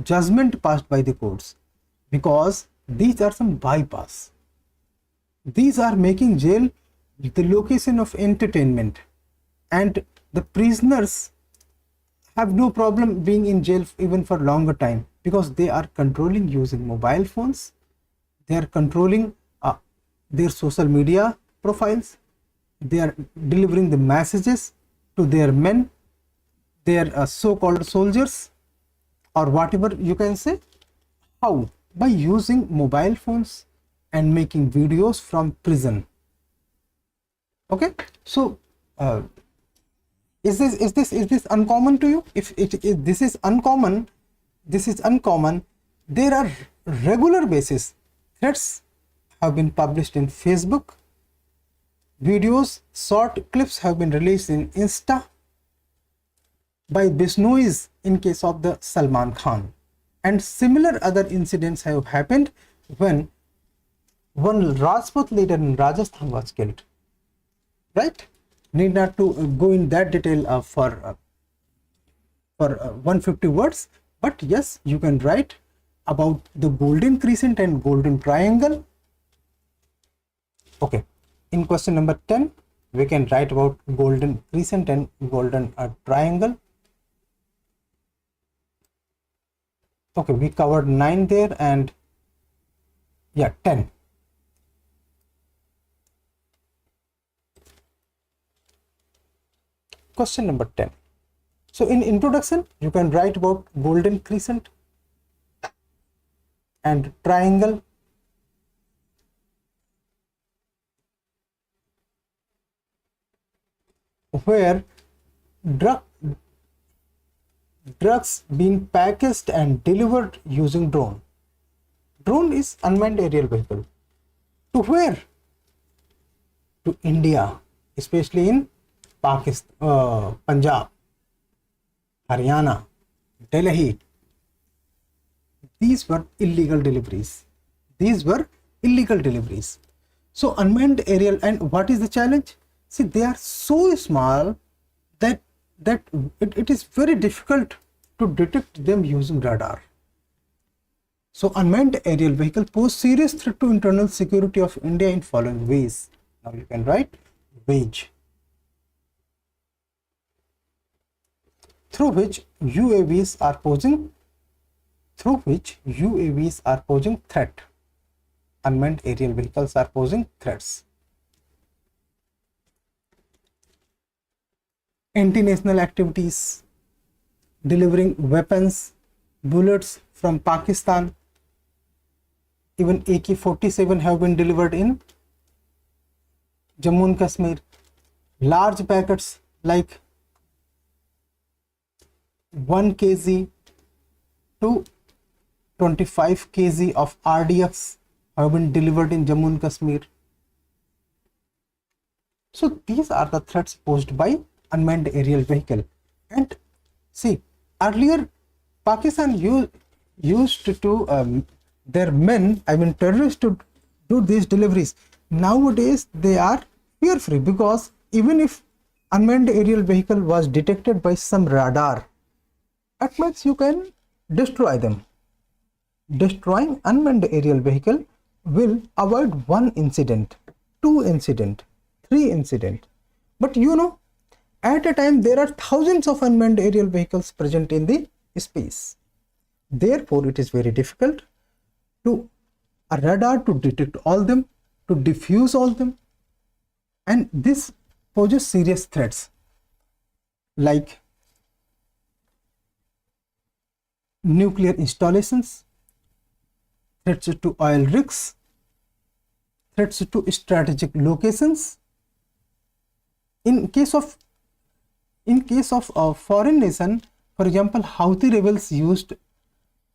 judgment passed by the courts, because these are some bypass. These are making jail the location of entertainment, and the prisoners have no problem being in jail even for longer time, because they are controlling using mobile phones, they are controlling their social media profiles, they are delivering the messages to their men, their so-called soldiers, or whatever you can say. How? By using mobile phones and making videos from prison. Okay, so Is this uncommon to you? If this is uncommon, there are regular basis threats have been published in Facebook, videos, short clips have been released in Insta by Bisnois in case of the Salman Khan, and similar other incidents have happened when one Rajput leader in Rajasthan was killed. Right? Need not to go in that detail for 150 words, but yes, you can write about the golden crescent and golden triangle. Okay, in question number 10 we can write about golden crescent and golden triangle. Okay, we covered 9 there, and yeah, 10. Question number 10. So in introduction, you can write about golden crescent and triangle. Where drugs being packaged and delivered using drone. Drone is unmanned aerial vehicle. To where? To India, especially in Pakistan, Punjab, Haryana, Delhi. These were illegal deliveries. So unmanned aerial, and what is the challenge? See, they are so small that it is very difficult to detect them using radar. So unmanned aerial vehicle pose serious threat to internal security of India in following ways. Now you can write wage. Through which UAVs are posing threat. Unmanned aerial vehicles are posing threats. Anti-national activities, delivering weapons, bullets from Pakistan. Even AK-47 have been delivered in Jammu and Kashmir. Large packets like 1 kg to 25 kg of RDX have been delivered in Jammu and Kashmir. So these are the threats posed by unmanned aerial vehicle. And see, earlier Pakistan used to their men, terrorists, to do these deliveries. Nowadays they are fear free, because even if unmanned aerial vehicle was detected by some radar, at max you can destroy them. Destroying unmanned aerial vehicle will avoid 1 incident, 2 incident, 3 incident. But at a time there are thousands of unmanned aerial vehicles present in the space. Therefore it is very difficult to a radar to detect all them, to diffuse all them, and this poses serious threats like nuclear installations, threats to oil rigs, threats to strategic locations. In case of a foreign nation, for example, Houthi rebels used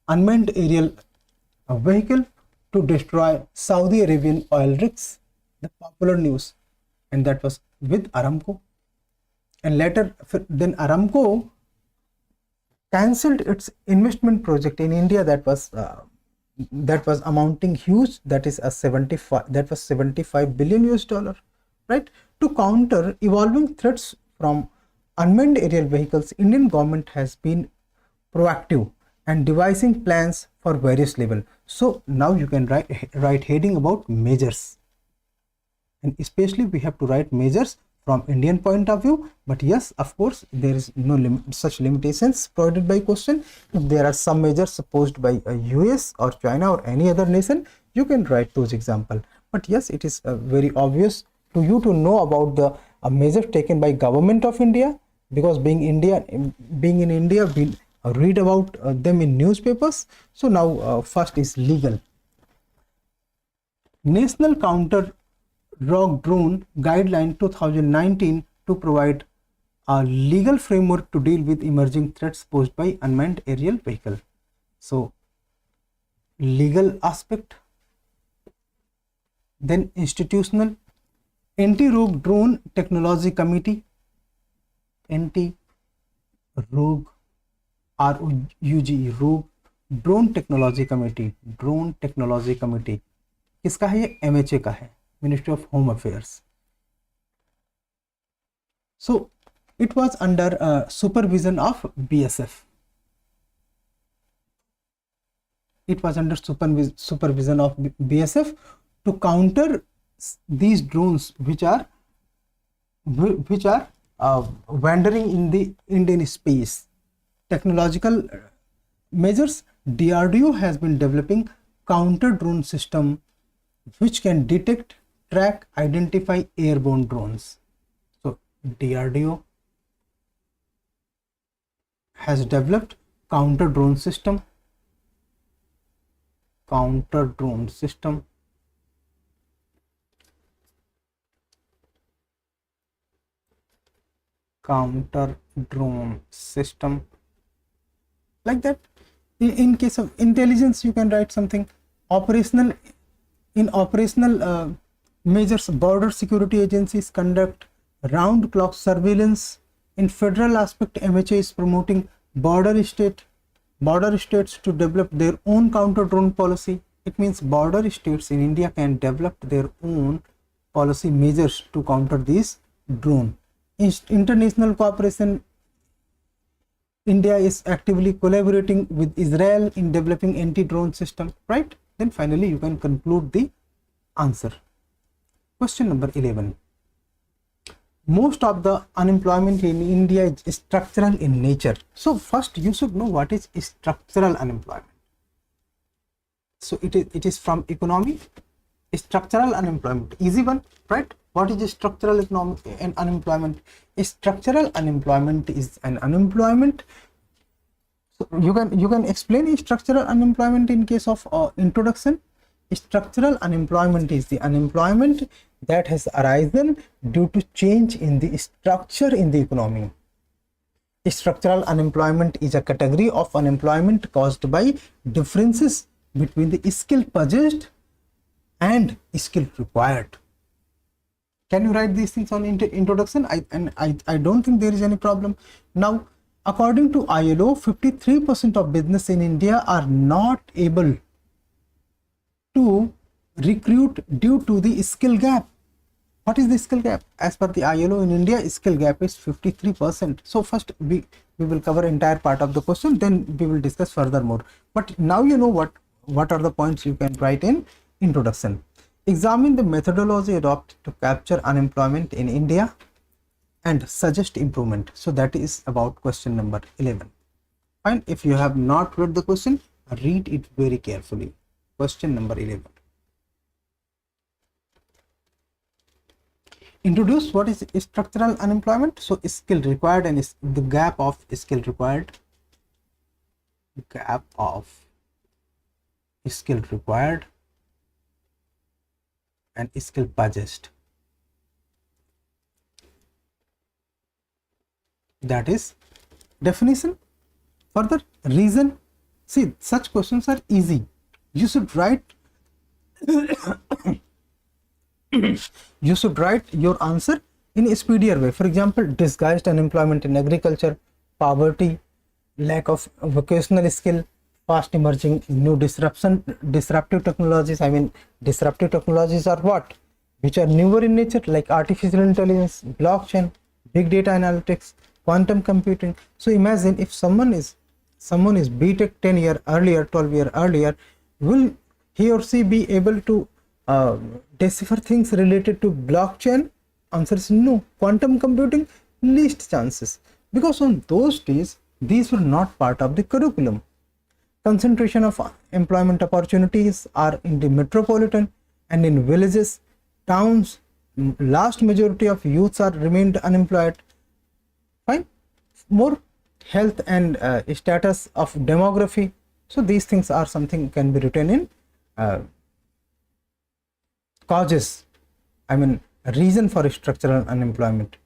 unmanned aerial vehicle to destroy Saudi Arabian oil rigs, the popular news, and that was with Aramco. And later, then Aramco cancelled its investment project in India that was amounting huge, that was $75 billion, right? To counter evolving threats from unmanned aerial vehicles, Indian government has been proactive and devising plans for various levels. So now you can write heading about measures, and especially we have to write measures from Indian point of view. But yes, of course, there is no such limitations provided by question. If there are some measures supposed by US or China or any other nation, you can write those examples. But yes, it is very obvious to you to know about the measures taken by government of India, because being in India, we read about them in newspapers. So now first is legal. National Counter Rogue Drone Guideline 2019 to provide a legal framework to deal with emerging threats posed by unmanned aerial vehicle. So legal aspect, then institutional, anti-rogue drone technology committee, anti-rogue ROUGE, rogue drone technology committee किसका है? ये MHA का है, ministry of home affairs. So it was under supervision of BSF. It was under supervision of BSF to counter these drones which are wandering in the Indian space. Technological measures. DRDO has been developing counter drone system which can detect, track, identify airborne drones. So DRDO has developed counter drone system. Counter drone system. Like that. In case of intelligence, you can write something. Operational measures, border security agencies conduct round clock surveillance. In federal aspect, MHA is promoting border states to develop their own counter drone policy. It means border states in India can develop their own policy measures to counter these drone. International cooperation. India is actively collaborating with Israel in developing anti-drone system, right? Then finally you can conclude the answer. Question number 11. Most of the unemployment in India is structural in nature. So first you should know what is structural unemployment. So it is from economy. Structural unemployment, easy one, right? What is structural economic and unemployment? Structural unemployment is an unemployment. So you can explain structural unemployment in case of introduction. Structural unemployment is the unemployment that has arisen due to change in the structure in the economy. Structural unemployment is a category of unemployment caused by differences between the skill possessed and skill required. Can you write these things on introduction? I don't think there is any problem. Now, according to ILO, 53% of business in India are not able to recruit due to the skill gap. What is the skill gap? As per the ILO in India, skill gap is 53%. So first we will cover entire part of the question, then we will discuss further more. But now you know what are the points you can write in introduction. Examine the methodology adopted to capture unemployment in India and suggest improvement. So that is about question number 11. Fine. If you have not read the question, read it very carefully. Question number 11. Introduce what is structural unemployment. So skill required and is the gap of skill required. Gap of skill required and skill possessed. That is definition. Further, reason. See, such questions are easy. You should write you should write your answer in a speedier way. For example, disguised unemployment in agriculture, poverty, lack of vocational skill, fast emerging new disruptive technologies. I mean, disruptive technologies are what? Which are newer in nature, like artificial intelligence, blockchain, big data analytics, quantum computing. So imagine if someone is BTech 10 year earlier, 12 year earlier, will he or she be able to decipher things related to blockchain? Answer is no. Quantum computing, least chances, because on those days these were not part of the curriculum. Concentration of employment opportunities are in the metropolitan and in villages, towns. Large majority of youths are remained unemployed. Fine. More health and status of demography. So these things are something can be written in causes. I mean, reason for structural unemployment.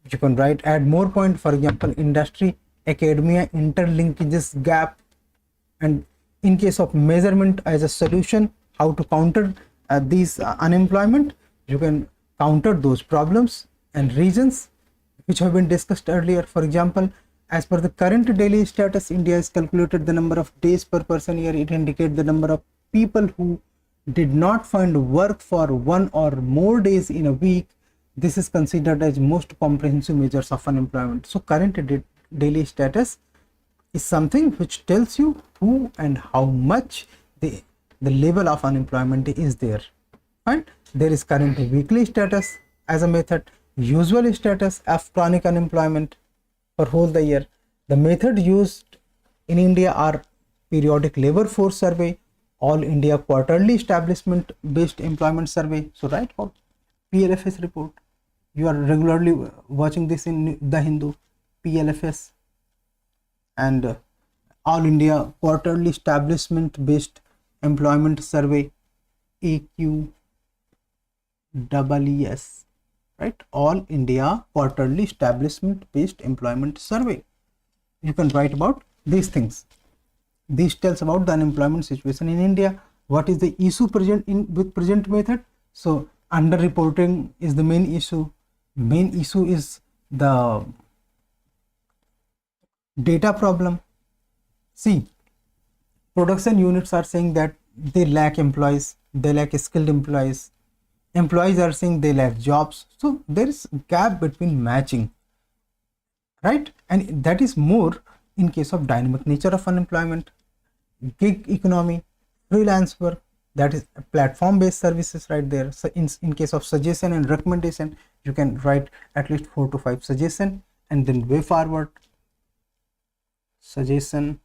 You can write add more point, for example, industry, academia, interlinkages gap, and in case of measurement as a solution, how to counter these unemployment, you can counter those problems and reasons which have been discussed earlier. For example, as per the current daily status, India has calculated the number of days per person year. It indicates the number of people who did not find work for one or more days in a week. This is considered as most comprehensive measures of unemployment. So current daily status is something which tells you who and how much the level of unemployment is there. And there is current weekly status as a method, usual status of chronic unemployment for whole the year. The method used in India are periodic labor force survey, all India quarterly establishment based employment survey. So write about PLFS report. You are regularly watching this in the Hindu, PLFS, and all India quarterly establishment based employment survey, AQEES, right? All India quarterly establishment based employment survey. You can write about these things. This tells about the unemployment situation in India. What is the issue present in with present method? So underreporting is the main issue. Main issue is the data problem. See, production units are saying that they lack employees, they lack skilled employees. Employees are saying they lack jobs. So there is a gap between matching, right? And that is more in case of dynamic nature of unemployment, gig economy, freelance work, that is platform based services right there. So in case of suggestion and recommendation, you can write at least 4 to 5 suggestion, and then way forward suggestion.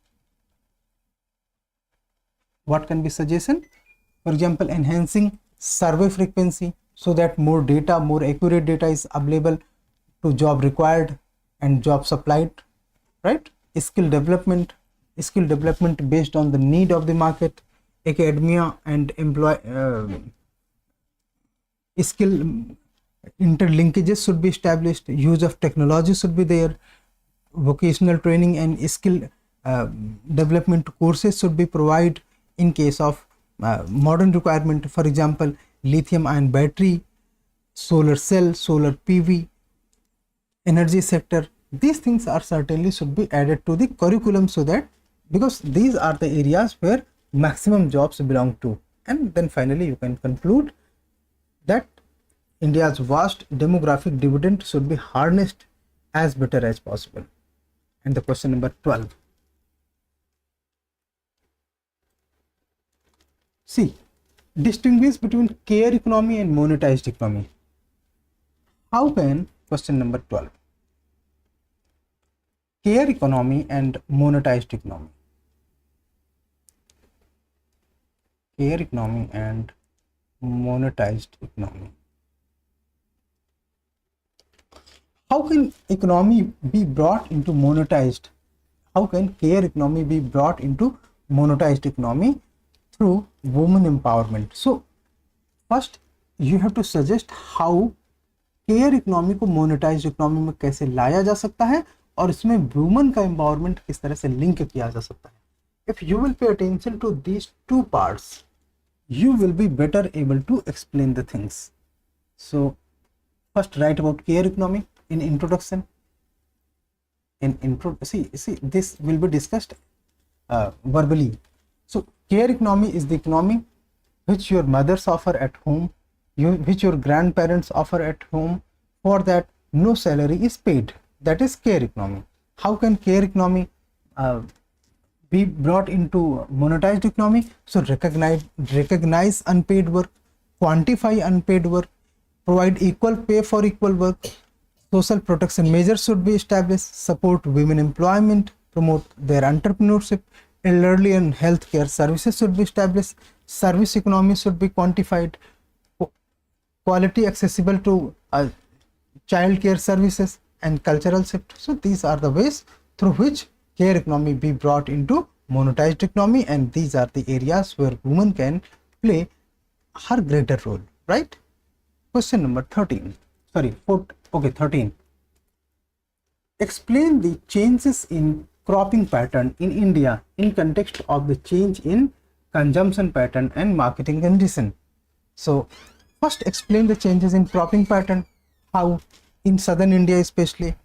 What can be suggestion? For example, enhancing survey frequency so that more data, more accurate data is available to job required and job supplied, right? Skill development based on the need of the market, academia and skill interlinkages should be established, use of technology should be there, vocational training and skill development courses should be provided in case of modern requirement. For example, lithium ion battery, solar cell, solar PV, energy sector. These things are certainly should be added to the curriculum, so that because these are the areas where maximum jobs belong to. And then finally you can conclude that India's vast demographic dividend should be harnessed as better as possible. And the question number 12. See, distinguish between care economy and monetized economy. How can, question number 12, care economy and monetized economy. Care economy and monetized economy. How can economy be brought into monetized? How can care economy be brought into monetized economy? Through women empowerment. So first you have to suggest how care economy को monetised economy में कैसे लाया जा सकता है और इसमें women का एम्पावरमेंट किस तरह से लिंक किया जा सकता है. If you will pay attention to these two parts, you will be better able to explain the things. So first write about care economy in introduction. See this will be discussed verbally. So care economy is the economy which your mothers offer at home, which your grandparents offer at home, for that no salary is paid. That is care economy. How can care economy be brought into monetized economy? So recognize unpaid work, quantify unpaid work, provide equal pay for equal work, social protection measures should be established, support women employment, promote their entrepreneurship, elderly and healthcare services should be established, service economy should be quantified, quality accessible to child care services and cultural sector. So these are the ways through which care economy be brought into monetized economy, and these are the areas where women can play her greater role, right? Question number 13. Sorry, 13. Explain the changes in cropping pattern in India in context of the change in consumption pattern and marketing condition. So first explain the changes in cropping pattern, how in southern India especially,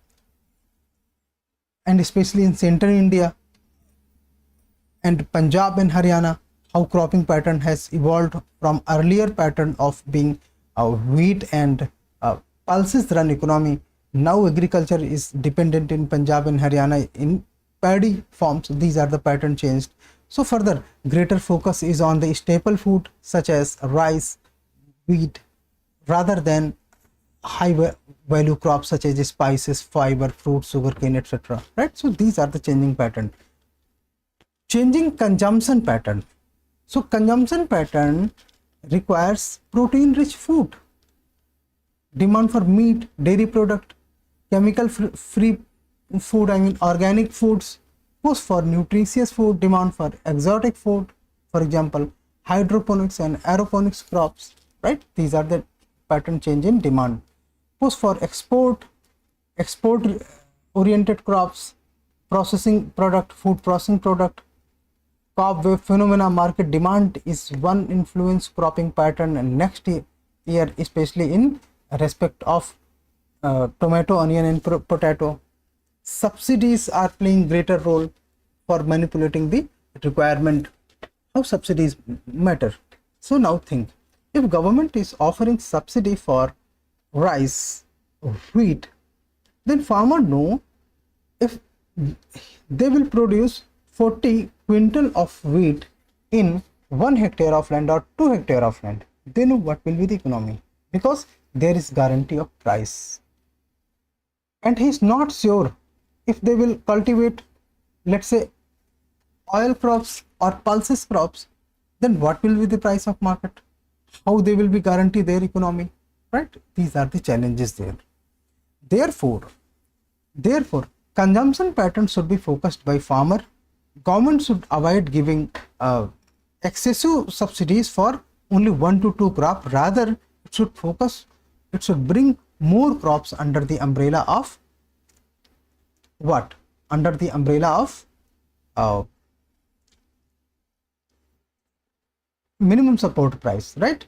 and especially in central India and Punjab and Haryana, how cropping pattern has evolved from earlier pattern of being a wheat and pulses run economy. Now agriculture is dependent in Punjab and Haryana in paddy forms. These are the pattern changed. So further, greater focus is on the staple food such as rice, wheat, rather than high value crops such as spices, fiber, fruit, sugarcane, etc. Right? So these are the changing pattern. Changing consumption pattern. So consumption pattern requires protein rich food, demand for meat, dairy product, chemical free food, organic foods, push for nutritious food, demand for exotic food, for example hydroponics and aeroponics crops, right? These are the pattern change in demand. Push for export oriented crops, processing product, food processing product. Crop wave phenomena, market demand is one influence cropping pattern, and next year especially in respect of tomato, onion and potato. Subsidies are playing greater role for manipulating the requirement. How subsidies matter? So now think, if government is offering subsidy for rice or wheat, then farmer know if they will produce 40 quintal of wheat in 1 hectare of land or 2 hectare of land, they know what will be the economy, because there is guarantee of price. And he is not sure if they will cultivate, let's say, oil crops or pulses crops, then what will be the price of market, how they will be guarantee their economy, right? These are the challenges there. Therefore consumption pattern should be focused by farmer. Government should avoid giving excessive subsidies for only 1 to 2 crop. Rather, it should bring more crops under the umbrella of what? Under the umbrella of minimum support price, right?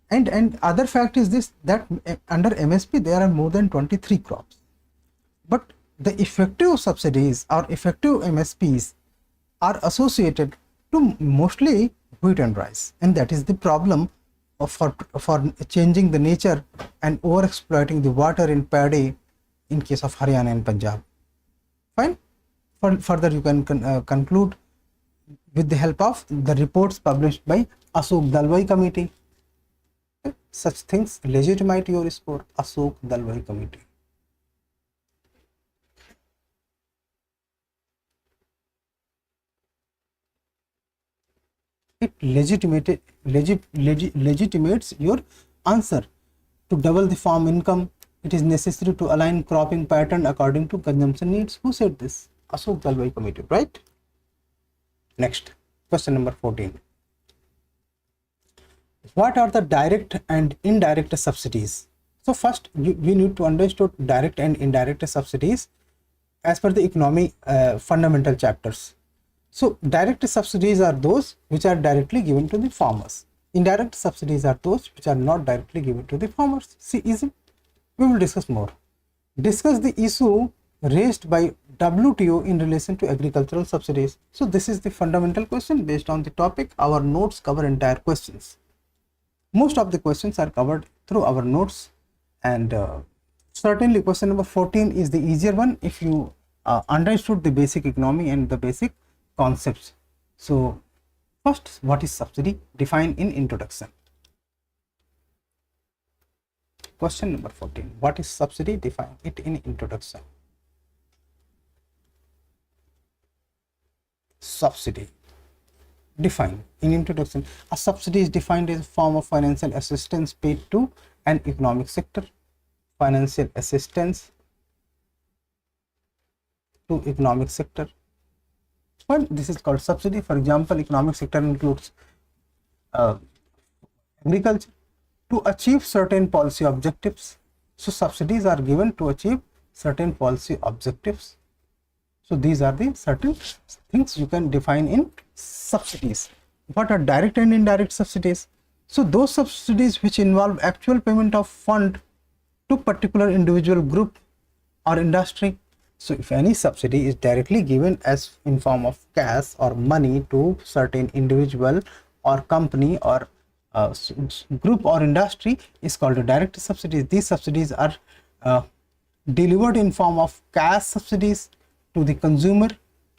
And other fact is this, that under MSP there are more than 23 crops, but the effective subsidies or effective MSPs are associated to mostly wheat and rice, and that is the problem for changing the nature and over exploiting the water in paddy in case of Haryana and Punjab. Fine. Further you can conclude with the help of the reports published by Ashok Dalwai committee. Such things legitimate your score. Ashok Dalwai committee. It legitimates your answer. To double the farm income, it is necessary to align cropping pattern according to consumption needs. Who said this? Ashok Dalwai committee, right? Next, question number 14. What are the direct and indirect subsidies? So first we need to understand direct and indirect subsidies as per the economy fundamental chapters. So direct subsidies are those which are directly given to the farmers. Indirect subsidies are those which are not directly given to the farmers. See, easy. We will discuss more. Discuss the issue raised by WTO in relation to agricultural subsidies. So this is the fundamental question based on the topic. Our notes cover entire questions. Most of the questions are covered through our notes, and certainly question number 14 is the easier one if you understood the basic economy and the basic concepts. So first, what is subsidy? Define in introduction. Question number 14. What is subsidy? Define it in introduction. Subsidy. Define in introduction. A subsidy is defined as a form of financial assistance paid to an economic sector. Financial assistance to economic sector. Well, this is called subsidy. For example, economic sector includes agriculture to achieve certain policy objectives. So subsidies are given to achieve certain policy objectives. So these are the certain things you can define in subsidies. What are direct and indirect subsidies? So those subsidies which involve actual payment of fund to particular individual group or industry. So if any subsidy is directly given as in form of cash or money to certain individual or company or group or industry, is called a direct subsidies. These subsidies are delivered in form of cash subsidies to the consumer.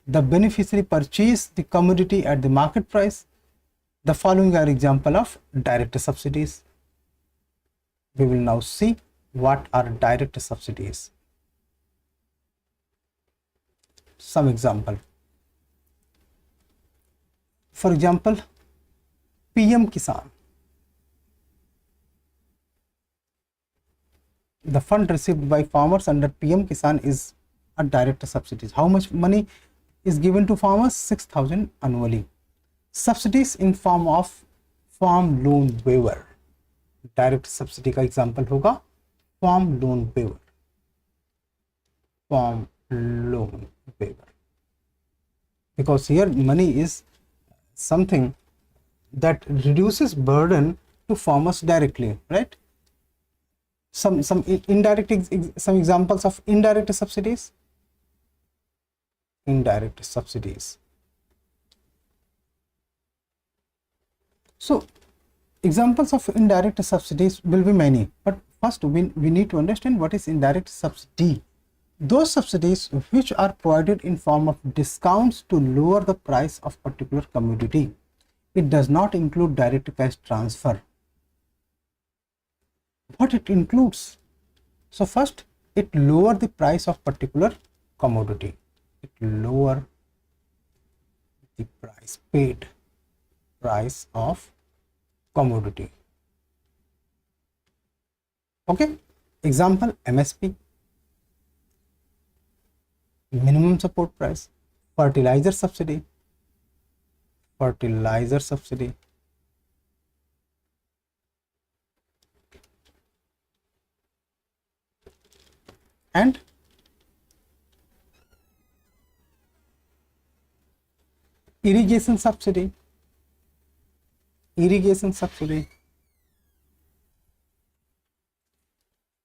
The beneficiary purchase the commodity at the market price. The following are example of direct subsidies. We will now see what are direct subsidies. Some example. For example, PM Kisan. The fund received by farmers under PM Kisan is a direct subsidies. How much money is given to farmers? 6,000 annually. Subsidies in form of farm loan waiver. Direct subsidy का example होगा farm loan waiver. Farm loan waiver, because here money is something that reduces burden to farmers directly, right? Some indirect some examples of indirect subsidies. Indirect subsidies. So examples of indirect subsidies will be many, but first we need to understand what is indirect subsidy. Those subsidies which are provided in form of discounts to lower the price of particular commodity. It does not include direct cash transfer. What it includes? So first, it lower the price of particular commodity. It lower the price, paid price of commodity. Okay, example MSP, minimum support price. Fertilizer subsidy, fertilizer subsidy. And irrigation subsidy, irrigation subsidy.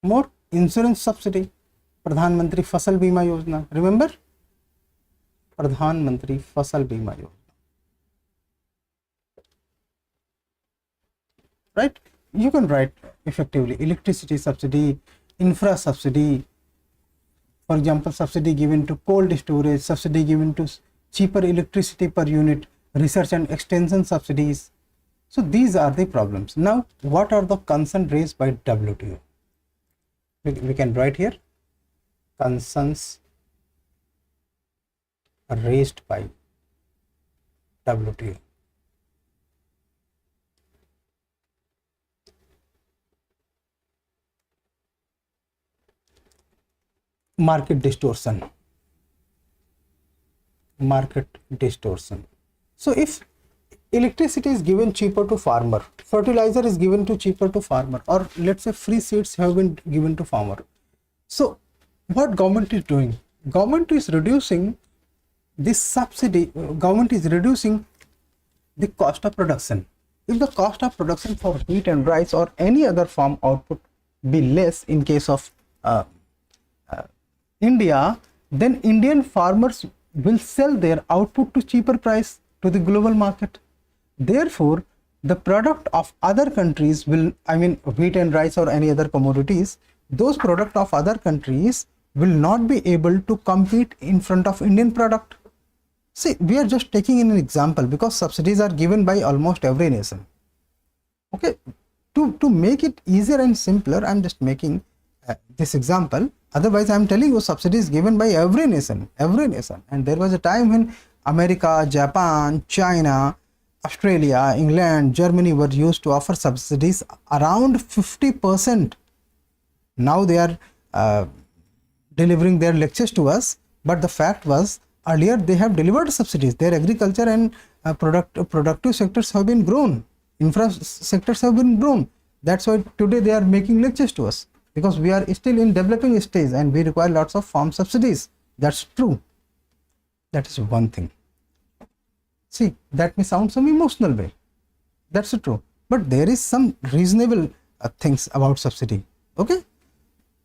More, insurance subsidy, Pradhan Mantri Fasal Bima Yojana. Remember, Pradhan Mantri Fasal Bima Yojana. Right? You can write effectively electricity subsidy, infra subsidy. For example, subsidy given to cold storage, subsidy given to cheaper electricity per unit, research and extension subsidies. So these are the problems. Now, what are the concerns raised by WTO? We can write here concerns raised by WTO. Market distortion. Market distortion. So if electricity is given cheaper to farmer, fertilizer is given to cheaper to farmer, or let's say free seeds have been given to farmer. So what government is doing? Government is reducing this subsidy. Government is reducing the cost of production. If the cost of production for wheat and rice or any other farm output be less in case of India, then Indian farmers will sell their output to cheaper price to the global market. Therefore, the product of other countries will, I mean wheat and rice or any other commodities, those product of other countries will not be able to compete in front of Indian product. See, we are just taking in an example because subsidies are given by almost every nation. Okay, to make it easier and simpler, I am just making this example. Otherwise, I am telling you subsidies given by every nation. And there was a time when America, Japan, China, Australia, England, Germany were used to offer subsidies around 50%. Now they are delivering their lectures to us, but the fact was earlier they have delivered subsidies. Their agriculture and productive sectors have been grown. Infra sectors have been grown. That's why today they are making lectures to us. because we are still in developing stage and we require lots of farm subsidies. That's true. That is one thing. See, that may sound some emotional way. That's true. But there is some reasonable things about subsidy. Okay.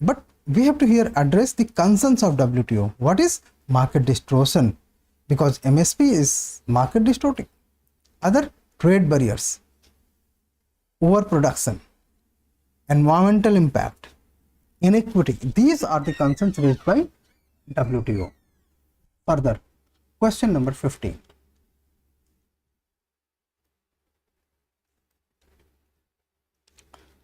But we have to here address the concerns of WTO. What is market distortion? Because MSP is market distorting. Other trade barriers, overproduction, environmental impact, inequity. These are the concerns raised by WTO. Further, question number 15.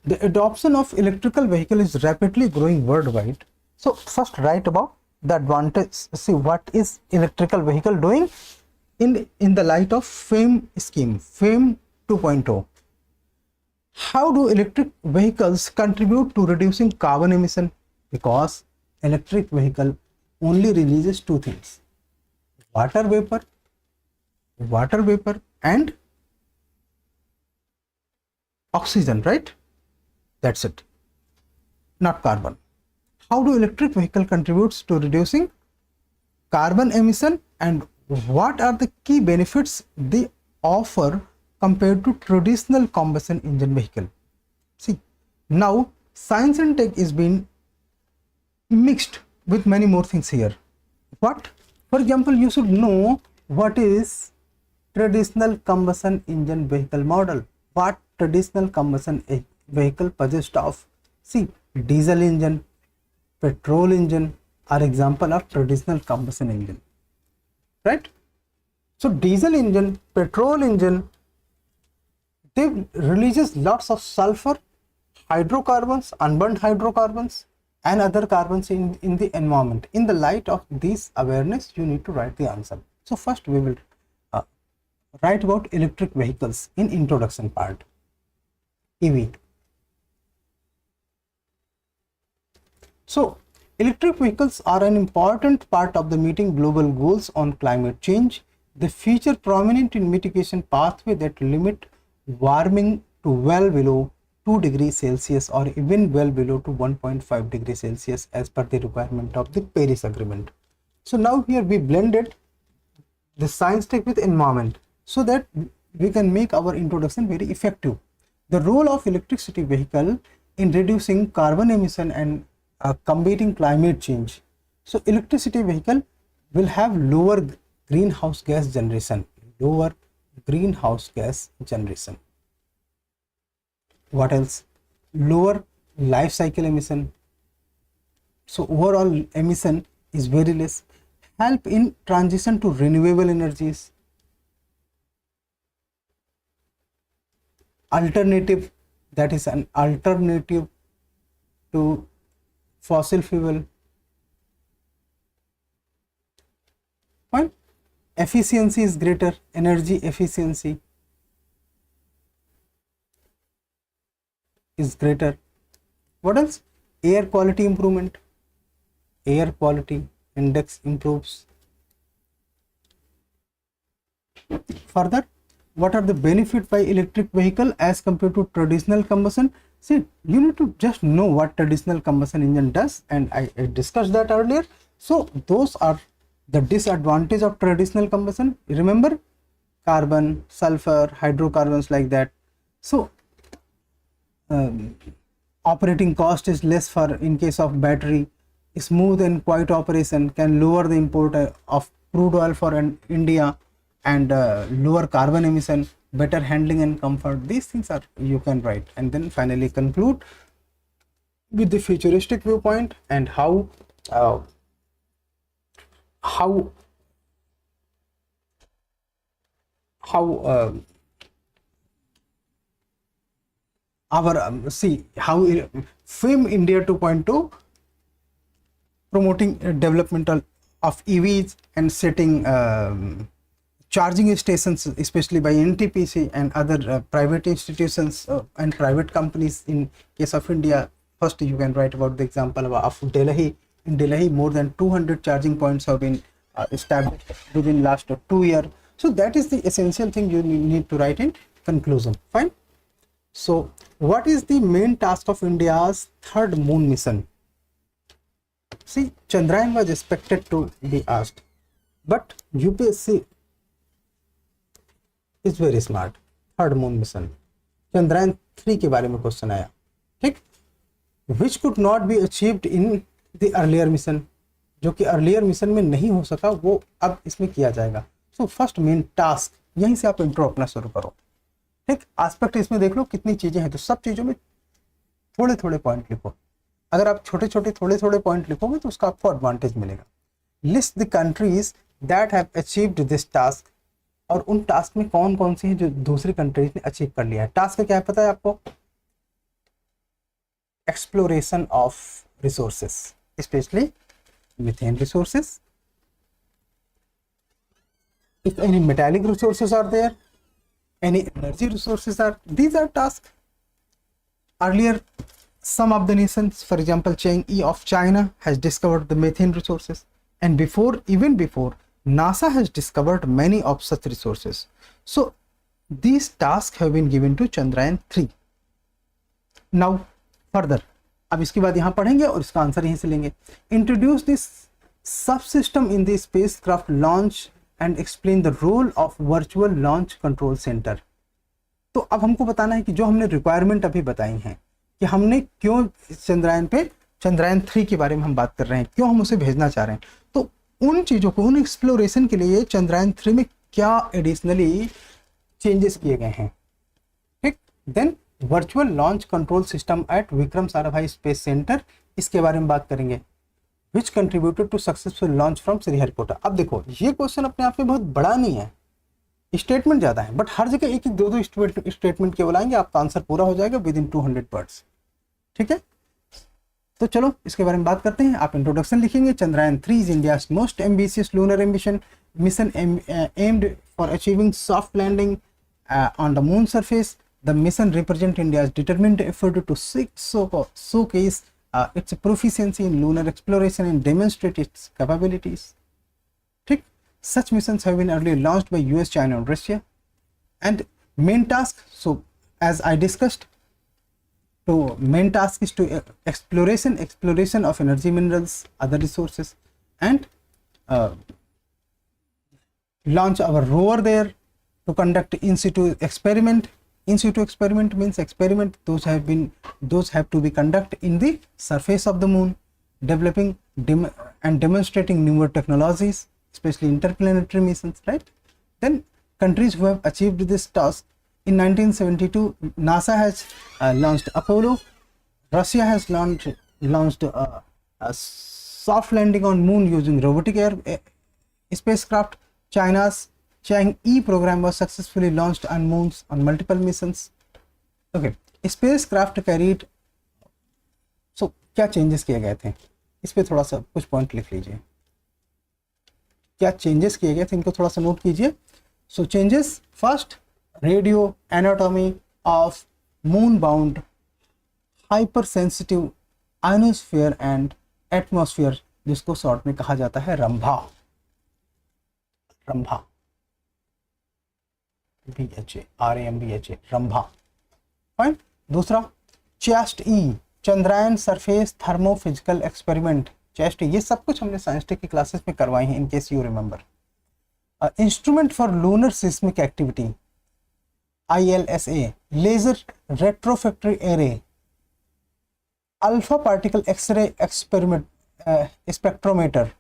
The adoption of electrical vehicle is rapidly growing worldwide. So first write about the advantage. See, what is electrical vehicle doing in the light of FAME scheme, FAME 2.0. How do electric vehicles contribute to reducing carbon emission? Because electric vehicle only releases two things: water vapor and oxygen, right? That's it, not carbon. How do electric vehicle contributes to reducing carbon emission, and what are the key benefits they offer compared to traditional combustion engine vehicle? See, now science and tech is being mixed with many more things here. What? For example, you should know what is traditional combustion engine vehicle model. What traditional combustion vehicle possessed of? See, diesel engine, petrol engine are example of traditional combustion engine, right? So diesel engine, petrol engine, they releases lots of sulfur, hydrocarbons, unburned hydrocarbons and other carbons in the environment. In the light of this awareness, you need to write the answer. So first we will write about electric vehicles in introduction part. EV. So electric vehicles are an important part of the meeting global goals on climate change. They feature prominent in mitigation pathway that limit warming to well below 2 degrees Celsius or even well below to 1.5 degrees Celsius as per the requirement of the Paris Agreement. So now here we blended the science tech with environment so that we can make our introduction very effective. The role of electricity vehicle in reducing carbon emission and combating climate change. So electricity vehicle will have lower greenhouse gas generation. What else? Lower life cycle emission. So overall emission is very less. Help in transition to renewable energies. Alternative, that is an alternative to fossil fuel. Fine. Efficiency is greater, energy efficiency is greater. What else? Air quality improvement. Air quality index improves. Further, what are the benefits by electric vehicle as compared to traditional combustion? See, you need to just know what traditional combustion engine does, and I discussed that earlier. So those are the disadvantage of traditional combustion. Remember, carbon, sulfur, hydrocarbons, like that. So operating cost is less for in case of battery. Smooth and quiet operation can lower the import of crude oil for India, and lower carbon emission, better handling and comfort. These things are you can write, and then finally conclude with the futuristic viewpoint and how our see how FAME India 2.2 promoting development of EVs and setting charging stations, especially by NTPC and other private institutions and private companies. In case of India, first you can write about the example of Delhi. In Delhi, more than 200 charging points have been established within last 2 years. So that is the essential thing you need to write in conclusion. Fine. So what is the main task of India's third moon mission? See, Chandrayaan was expected to be asked, but UPSC is very smart. Third moon mission Chandrayaan 3 के बारे में question आया, ठीक, which could not be achieved in the earlier mission, जो कि earlier mission में नहीं हो सका वो अब इसमें किया जाएगा. सो फर्स्ट मेन टास्क, यहीं से आप इंट्रो अपना शुरू करो, ठीक. एस्पेक्ट इसमें देख लो कितनी चीजें हैं, तो सब चीजों में थोड़े थोड़े पॉइंट लिखो. अगर आप छोटे छोटे थोड़े थोड़े पॉइंट लिखोगे तो उसका आपको एडवांटेज मिलेगा. List the countries that have achieved this task, और उन टास्क में कौन कौन सी है जो दूसरी कंट्रीज ने अचीव कर लिया है. टास्क क्या है पता है आपको? Exploration of resources, specially methane resources. If any metallic resources are there, any energy resources are, these are tasks. Earlier, some of the nations, for example, Chang'e of China has discovered the methane resources, and even before, NASA has discovered many of such resources. So these tasks have been given to Chandrayaan 3. Now further, अब इसके बाद यहाँ पढ़ेंगे और इसका answer यहीं से लेंगे. Introduce this subsystem in the spacecraft launch and explain the role of virtual launch control center. तो अब हमको बताना है कि जो हमने रिक्वायरमेंट अभी बताई हैं कि हमने क्यों चंद्रयान पे चंद्रयान 3 के बारे में हम बात कर रहे हैं, क्यों हम उसे भेजना चाह रहे हैं, तो उन चीजों को, उन एक्सप्लोरेशन के लिए चंद्रयान 3 में क्या एडिशनली चेंजेस किए गए हैं, ठीक. Then virtual launch control system at Vikram Sarabhai space centre, इसके बारे में बात करेंगे. Which contributed to successful launch from Sriharikota. अब देखो ये क्वेश्चन अपने आप में बहुत बड़ा नहीं है, स्टेटमेंट ज्यादा है, बट हर जगह एक एक दो स्टेटमेंट केवल आएंगे, आपका आंसर पूरा हो जाएगा विद इन 200 वर्ड्स, ठीक है. तो चलो इसके बारे में बात करते हैं. आप इंट्रोडक्शन लिखेंगे. Chandrayaan 3 is India's most ambitious lunar mission aimed for achieving soft landing on the moon surface. The mission represent India's determined effort to showcase its proficiency in lunar exploration and demonstrate its capabilities. ठीक. Such missions have been earlier launched by US, China and Russia. And main task, so as I discussed, so main task is to exploration of energy, minerals, other resources, and launch our rover there to conduct in situ experiment. In situ experiment means experiment those have to be conducted in the surface of the moon, developing and demonstrating newer technologies, especially interplanetary missions, right? Then countries who have achieved this task: in 1972 NASA has launched Apollo, Russia has launched a soft landing on moon using robotic air spacecraft. China's Chang'e program was successfully launched on moons on multiple missions. Okay, spacecraft carried. So क्या changes किए गए थे, इस पे थोड़ा सा कुछ point लिख लीजिए. क्या चेंजेस किए गए थे इनको थोड़ा सा नोट कीजिए. So changes, first, radio anatomy of moon bound hypersensitive ionosphere and atmosphere, जिसको शॉर्ट में कहा जाता है रंभा. RAMBHA, रंभा. फाइन. दूसरा, ChaSTE E, Chandrayaan surface thermophysical experiment. ChaSTE E, ये सब कुछ हमने साइंस टेक की क्लासेस में करवाई हैं, in case you remember. Instrument for lunar seismic activity, ILSA, laser retroreflector array, alpha particle X ray experiment spectrometer,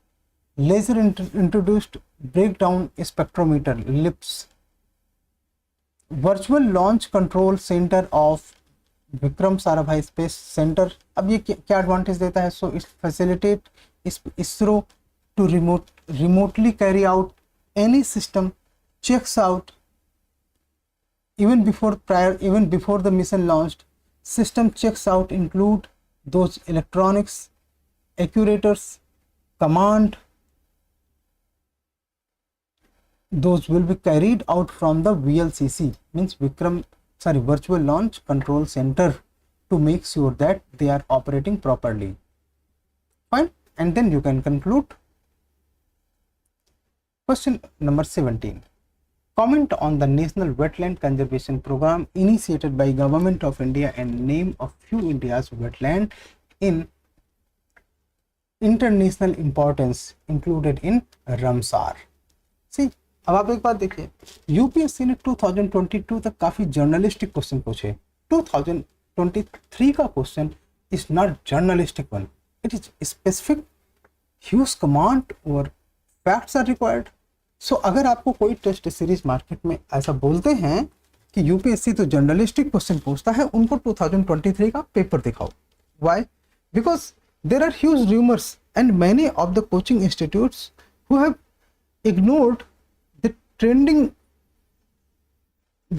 laser introduced breakdown spectrometer LIBS, virtual launch control centre of Vikram Sarabhai space centre. अब ये क्या advantage देता है? So it facilitate ISRO to remotely carry out any system, checks out even before the mission launched. System checks out include those electronics, actuators, command. Those will be carried out from the VLCC, means Virtual Launch Control Center, to make sure that they are operating properly. Fine, and then you can conclude. Question number 17. comment on the National Wetland Conservation Program initiated by Government of India and name of few India's wetland in international importance included in Ramsar. See, अब आप एक बात देखिए, UPSC ने 2022 तक काफी journalistic question पूछे. 2023 का question is not journalistic one, it is specific, huge command और फैक्ट्स आर रिक्वायर्ड. सो अगर आपको कोई टेस्ट सीरीज मार्केट में ऐसा बोलते हैं कि यूपीएससी तो जर्नलिस्टिक क्वेश्चन पूछता है, उनको 2023 का पेपर दिखाओ. Why? Because there are huge rumours and many of the coaching institutes who have ignored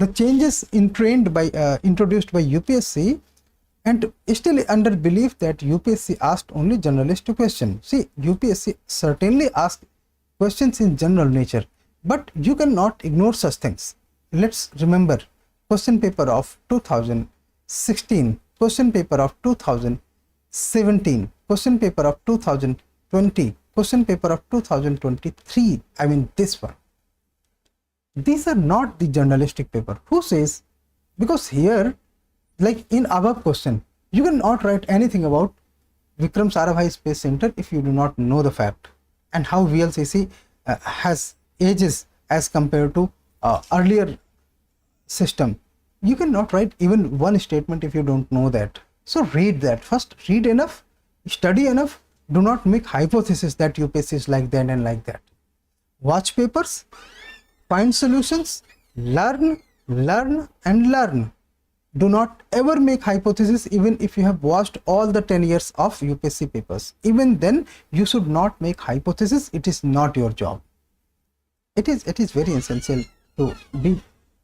the changes in trend by introduced by UPSC, and still under belief that UPSC asked only journalistic question. See, UPSC certainly asked questions in general nature, but you cannot ignore such things. Let's remember question paper of 2016, question paper of 2017, question paper of 2020, question paper of 2023. I mean this one. These are not the journalistic paper. Who says? Because here, like in above question, you cannot write anything about Vikram Sarabhai Space Center if you do not know the fact and how VLCC has ages as compared to earlier system. You cannot write even one statement if you don't know that. So read that first. Read enough, study enough. Do not make hypothesis that UPSC is like that and like that. Watch papers. Find solutions, learn and learn. Do not ever make hypothesis even if you have watched all the 10 years of UPSC papers. Even then, you should not make hypothesis. It is not your job. It is very essential to be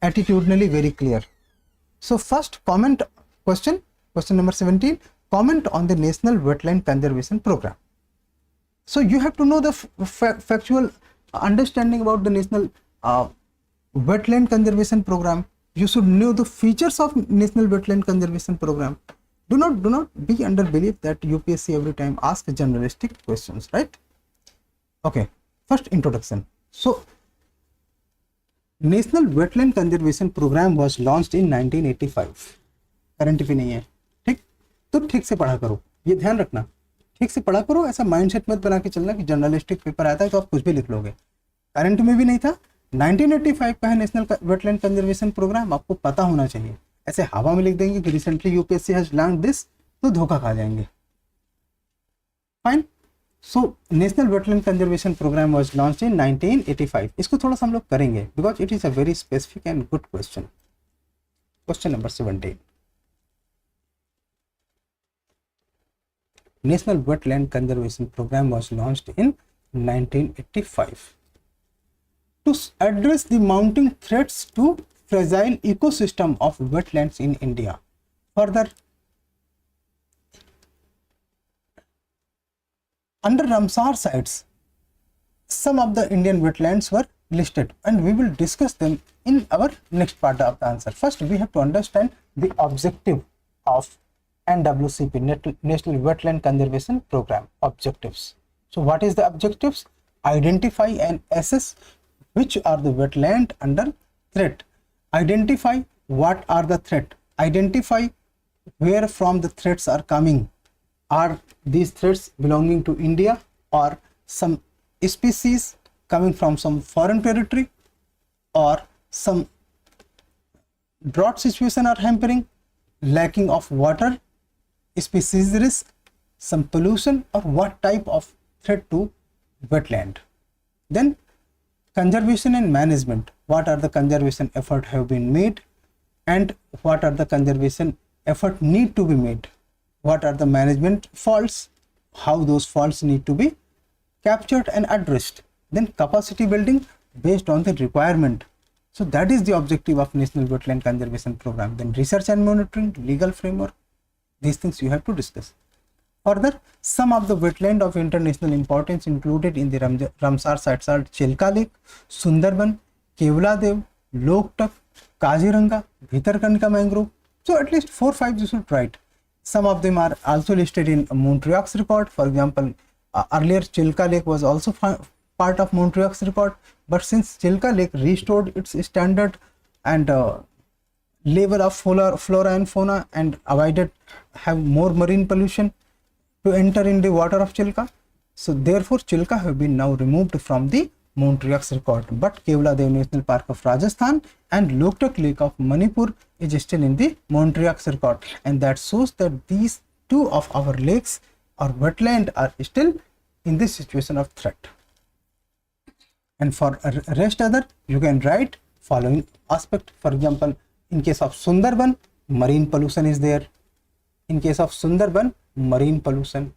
attitudinally very clear. So first comment question number 17, comment on the National Wetland Conservation Program. So you have to know the factual understanding about the National Wetland Conservation Program. You should know the features of National Wetland Conservation Program. Do not be under belief that UPSC every time asks journalistic questions, right? Okay, first introduction. So National Wetland Conservation Program was launched in 1985. Current भी नहीं है, ठीक? तो ठीक से पढ़ा करो, ये ध्यान रखना, ठीक से पढ़ा करो. ऐसा माइंडसेट मत बना के चलना कि जर्नलिस्टिक पेपर आता है तो आप कुछ भी लिख लोगे. करंट में भी नहीं था, 1985 का है नेशनल वेटलैंड कंजर्वेशन प्रोग्राम. आपको पता होना चाहिए. ऐसे हवा में लिख देंगे कि recently UPSC has learn this, तो धोखा खा जाएंगे. Fine. So national wetland conservation programme was launched in 1985. इसको थोड़ा सा हम लोग करेंगे because it is a very specific and good question. Question number 17. National Wetland Conservation Program was launched in 1985 to address the mounting threats to fragile ecosystem of wetlands in India. Further, under Ramsar sites, some of the Indian wetlands were listed and we will discuss them in our next part of the answer. First, we have to understand the objective of NWCP, National Wetland Conservation Program objectives. So what is the objectives? Identify and assess which are the wetland under threat. Identify what are the threat. Identify where from the threats are coming. Are these threats belonging to India or some species coming from some foreign territory, or some drought situation are hampering, lacking of water, species risk, some pollution, or what type of threat to wetland. Then conservation and management. What are the conservation effort have been made and what are the conservation effort need to be made. What are the management faults, how those faults need to be captured and addressed. Then capacity building based on the requirement. So that is the objective of National Wetland Conservation Program. Then research and monitoring, legal framework. These things you have to discuss. Further, some of the wetland of international importance included in the Ramsar sites are Chilka Lake, Sundarban, Kevladev, Loktak, Kaziranga, Bhitarkanika mangrove. So at least 4-5 you should write. Some of them are also listed in Montreal's report. For example, earlier Chilka Lake was also part of Montreal's record, but since Chilka Lake restored its standard and level of flora and fauna and avoided have more marine pollution to enter in the water of Chilka, so therefore Chilka have been now removed from the Montreal's record, but Kevladev National Park of Rajasthan and Loktak Lake of Manipur is still in the Montreal's record, and that shows that these two of our lakes or wetland are still in this situation of threat. And for rest other, you can write following aspect. For example, in case of Sundarban, marine pollution is there. In case of Sundarban, marine pollution,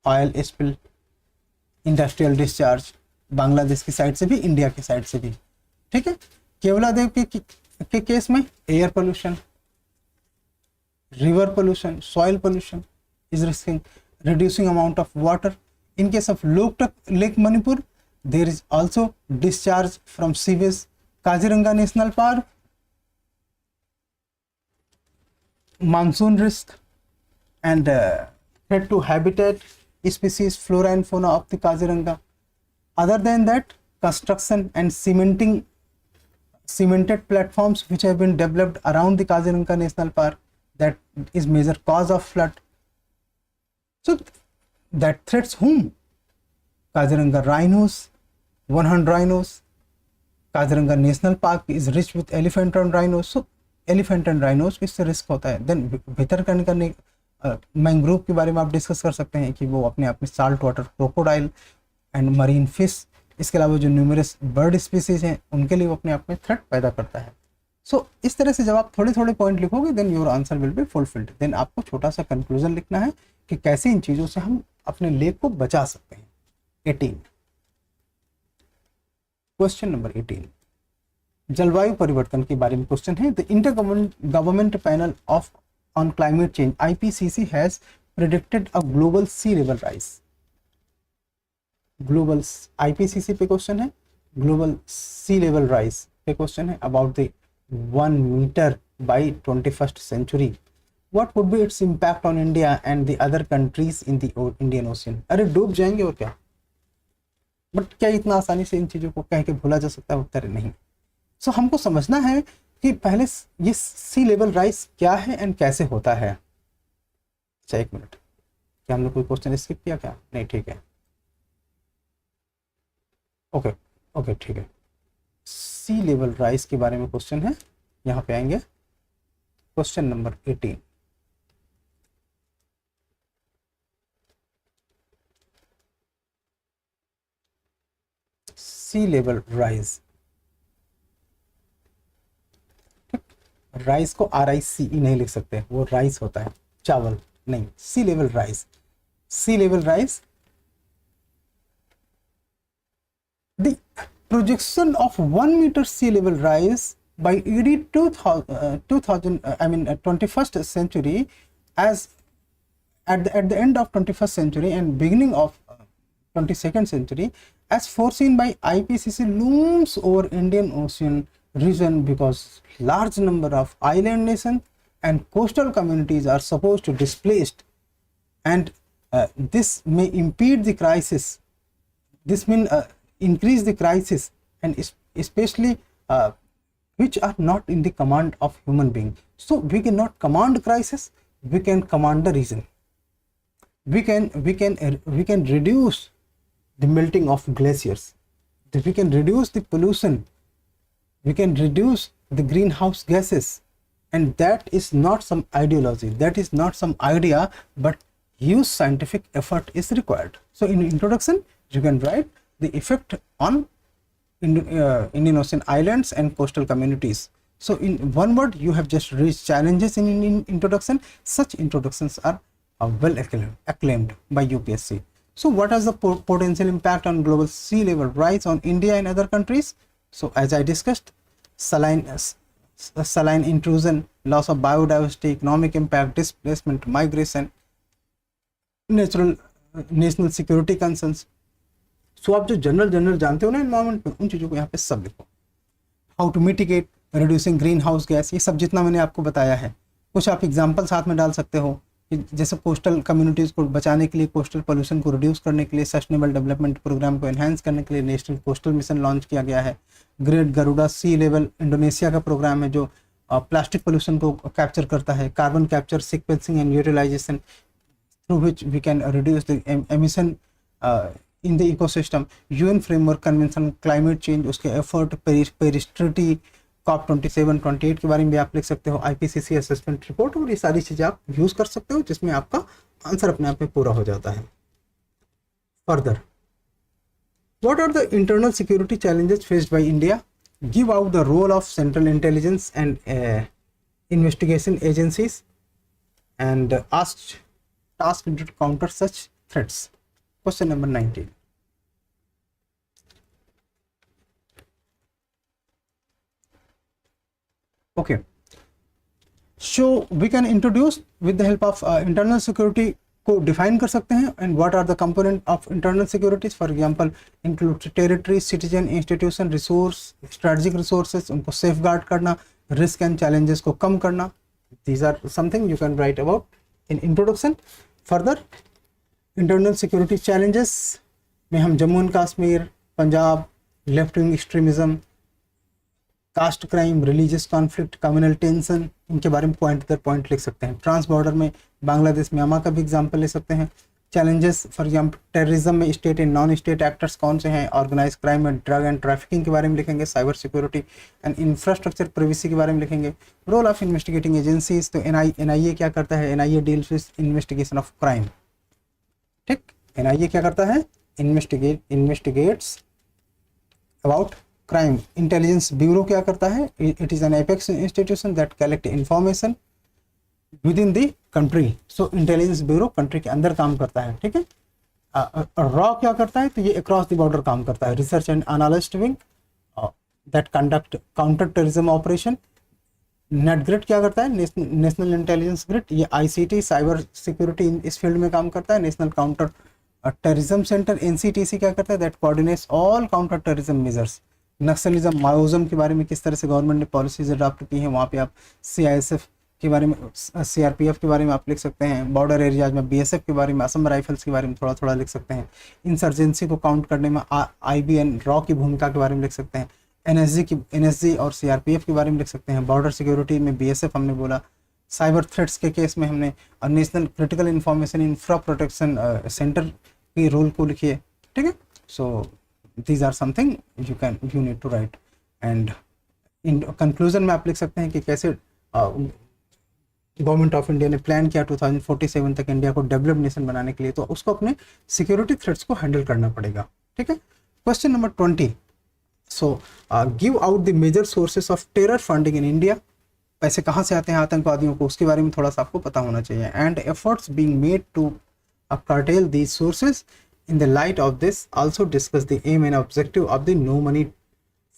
oil spill, industrial discharge, Bangladesh की side से भी, India की side से भी, ठीक है। केवलादेव के case में air pollution, river pollution, soil pollution is risking reducing amount of water. In case of Loktak Lake Manipur, there is also discharge from sewage. Kaziranga National Park, monsoon risk and threat to habitat, species, flora and fauna of the Kaziranga. Other than that, construction and cemented platforms which have been developed around the Kaziranga National Park, that is major cause of flood. So that threats whom? Kaziranga rhinos, 100 rhinos. Kaziranga National Park is rich with elephant and rhinos. So elephant and rhinos इससे risk होता है. Then Bhitarkanika mangrove के बारे में आप discuss कर सकते हैं कि वो अपने आप में salt water crocodile and marine fish, इसके अलावा जो न्यूमरस बर्ड स्पीसीज हैं उनके लिए वो अपने आप में थ्रेट पैदा करता है. सो इस तरह से जब आप थोड़े थोड़े पॉइंट लिखोगे then your answer will be fulfilled. Then आपको छोटा सा कंक्लूजन लिखना है कि कैसे इन चीज़ों से हम अपने लेक को बचा सकते हैं. 18 क्वेश्चन नंबर 18 जलवायु परिवर्तन के बारे में क्वेश्चन है. The inter government panel of on climate change IPCC has predicted a global sea level rise. Global IPCC पे क्वेश्चन है, ग्लोबल सी लेवल राइज पे क्वेश्चन है about the 1 metre by 21st century. What would be its impact on India and the other countries in the Indian Ocean? अरे डूब जाएंगे और क्या. But क्या इतना आसानी से इन चीज़ों को कह के भूला जा सकता है? उत्तर नहीं. सो हमको समझना है कि पहले ये सी लेवल राइज क्या है एंड कैसे होता है. अच्छा एक मिनट, क्या हमने कोई क्वेश्चन स्किप किया क्या? नहीं, ठीक है, ओके ओके ठीक है. सी लेवल राइज के बारे में क्वेश्चन है, यहाँ पे आएंगे क्वेश्चन नंबर 18. सी लेवल राइज, राइस को RICE नहीं लिख सकते, वो राइस होता है, चावल नहीं. Sea level rise, sea level rise, the projection of 1 meter sea level rise by ED 21st century as at the end of 21st century and beginning of 22nd century as foreseen by IPCC looms over Indian Ocean region because large number of island nations and coastal communities are supposed to displaced, and this may impede the crisis. This means increase the crisis and especially which are not in the command of human being. So we cannot command crisis, we can command the region. We can reduce the melting of glaciers, we can reduce the pollution, we can reduce the greenhouse gases, and that is not some ideology, that is not some idea, but huge scientific effort is required. So in introduction you can write the effect on Indian Ocean islands and coastal communities. So in one word you have just reached challenges in introduction. Such introductions are well acclaimed by UPSC. So what is the potential impact on global sea level rise on India and other countries? So as I discussed, saline intrusion, loss of biodiversity, economic impact, displacement, migration, national security concerns. सो आप जो general जानते हो ना environment में, उन चीज़ों को यहाँ पे सब लिखो. How to mitigate, reducing greenhouse gas, ये सब जितना मैंने आपको बताया है, कुछ आप एग्जाम्पल साथ में डाल सकते हो. कि जैसे कोस्टल कम्युनिटीज़ को बचाने के लिए, कोस्टल पोल्यूशन को रिड्यूस करने के लिए, सस्टेनेबल डेवलपमेंट प्रोग्राम को एनहांस करने के लिए नेशनल कोस्टल मिशन लॉन्च किया गया है। Great Garuda sea level Indonesia का प्रोग्राम है जो प्लास्टिक पोल्यूशन को कैप्चर करता है। Carbon capture sequencing and utilisation through which we can reduce the emission in the ecosystem। UN framework convention climate change, उसके effort, पेरिस ट्रीटी, COP27 28 के बारे में भी आप लिख सकते हो, IPCC असेसमेंट रिपोर्ट, और ये सारी चीजें आप यूज कर सकते हो जिसमें आपका आंसर अपने आप में पूरा हो जाता है। Further, what are the internal security challenges faced by India? Give out the role of central intelligence and investigation agencies and asked tasked to counter such threats। Question number 19। Okay, so we can introduce with the help of internal security को define कर सकते हैं। And what are the component of internal securities, for example include territory, citizen, institution, resource, strategic resources, उनको safeguard करना, risk and challenges को कम करना। These are something you can write about in introduction. Further, internal security challenges में हम Jammu and Kashmir, Punjab, left wing extremism, caste crime, religious conflict, communal tension, इनके बारे में पॉइंट दर पॉइंट लिख सकते हैं। ट्रांस बॉर्डर में बांग्लादेश, म्यांमार का भी एग्जांपल ले सकते हैं। चैलेंजेस फॉर एग्जांपल टेररिज्म में state and non state actors कौन से हैं, ऑर्गेनाइज क्राइम में ड्रग एंड ट्रैफिकिंग के बारे में लिखेंगे, cyber security and infrastructure privacy के बारे में लिखेंगे। रोल ऑफ इन्वेस्टिगेटिंग एजेंसीज, तो एनआईए क्या करता है, NIA deals with investigation of crime. ठीक, एनआईए क्या करता है, investigates about crime. Intelligence bureau क्या करता है, it is an apex institution that collect information with in the country. So intelligence bureau country के अंदर काम करता है। ठीक है, रॉ क्या करता है, तो ये अक्रॉस द बॉर्डर काम करता है। Research and analyst wing that conduct counter terrorism operation. Net grid क्या करता है, नेशनल इंटेलिजेंस ग्रिड, ये आईसीटी साइबर सिक्योरिटी इस फील्ड में काम करता है। National counter terrorism centre NCTC क्या करता है, that coordinates all counter terrorism measures. Naxalism, Maoism के बारे में किस तरह से गवर्नमेंट ने पॉलिसीज अडॉप्ट की हैं, वहाँ पे आप सीआईएसएफ के बारे में, सीआरपीएफ के बारे में आप लिख सकते हैं। बॉर्डर एरियाज में बीएसएफ के बारे में, असम राइफल्स के बारे में थोड़ा थोड़ा लिख सकते हैं। इंसर्जेंसी को काउंट करने में आईबीएन रॉ की भूमिका के बारे में लिख सकते हैं। एनएसजी और सीआरपीएफ के बारे में लिख सकते हैं। बॉर्डर सिक्योरिटी में बीएसएफ हमने बोला। साइबर थ्रेट्स के केस में हमने national critical information infra protection centre की रोल को लिखिए। ठीक है, सो these are something you need to write। and in conclusion में आप लिख सकते हैं कि कैसे गवर्नमेंट ऑफ इंडिया ने प्लान किया 2047 तक इंडिया को डेवलप्ड नेशन बनाने के लिए, तो उसको अपने सिक्योरिटी थ्रेट्स को हैंडल करना पड़ेगा। ठीक है, question number 20। So give out the major sources of terror funding in India. पैसे कहाँ से आते हैं आतंकवादियों को, उसके बारे में थोड़ा सा आपको पता होना चाहिए। And efforts being made to curtail these sources। In the light of this, also discuss the aim and objective of the no money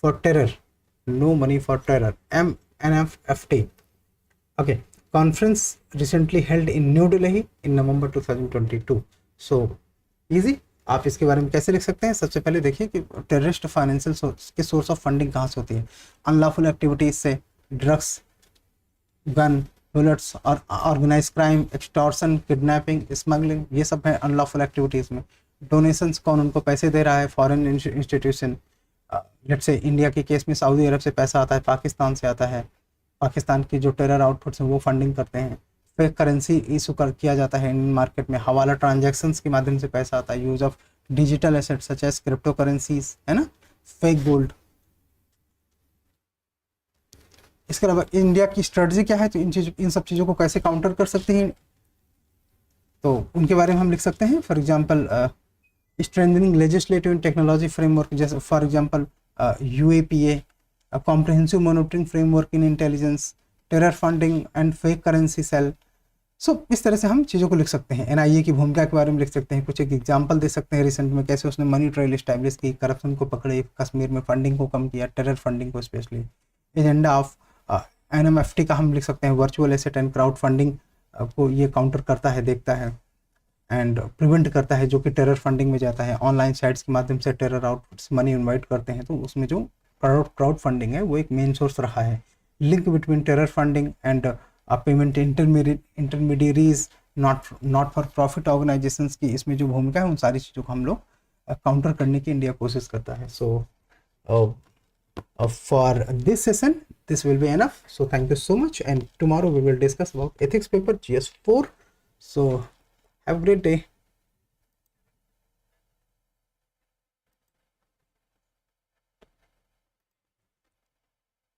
for terror MNFT। Okay, conference recently held in New Delhi in November 2022। So easy, आप इसके बारे में कैसे लिख सकते हैं। सबसे पहले देखिए कि टेररिस्ट फाइनेंशियल के सोर्स ऑफ फंडिंग कहाँ से होती है। अनलॉफुल एक्टिविटीज से, ड्रग्स, गन, बुलेट्स और organise crime, extortion, kidnapping, smuggling, ये सब है अनलॉफुल एक्टिविटीज में। डोनेशंस, कौन उनको पैसे दे रहा है, foreign institution, let's say India के केस में सऊदी अरब से पैसा आता है, पाकिस्तान से आता है, पाकिस्तान की जो टेरर आउटपुट्स हैं वो फंडिंग करते हैं। फेक करेंसी इशू किया जाता है इंडियन मार्केट में, हवाला ट्रांजैक्शंस के माध्यम से पैसा आता है। Use of digital assets such as cryptocurrencies, है ना, फेक गोल्ड। इसके अलावा इंडिया की स्ट्रेटजी क्या है, तो इन सब चीज़ों को कैसे काउंटर कर सकते हैं, तो उनके बारे में हम लिख सकते हैं। For example strengthening legislative and technology framework, जैसे for example UAPA, comprehensive monitoring framework in intelligence, terror funding and fake currency cell. So इस तरह से हम चीज़ों को लिख सकते हैं। एनआईए की भूमिका के बारे में लिख सकते हैं, कुछ एक एग्जांपल दे सकते हैं रिसेंट में कैसे उसने मनी ट्रेल इस्टेब्लिश की, करप्शन को पकड़े, कश्मीर में फंडिंग को कम किया, टेरर फंडिंग को स्पेशली। एजेंडा ऑफ एनएमएफटी का हम लिख सकते हैं, virtual asset and crowd funding को ये काउंटर करता है, देखता है एंड प्रिवेंट करता है, जो कि टेरर फंडिंग में जाता है। ऑनलाइन साइट्स के माध्यम से टेरर आउटपुट्स मनी इन्वाइट करते हैं, तो उसमें जो क्राउड फंडिंग है वो एक मेन सोर्स रहा है। Link between terror funding and payment intermediaries, not for profit organisations की इसमें जो भूमिका है उन सारी चीज़ों को हम लोग काउंटर करने की इंडिया कोशिश करता है. सो for this session this will be enough. So thank you so much, and tomorrow we will discuss about ethics paper GS4. So have a great day.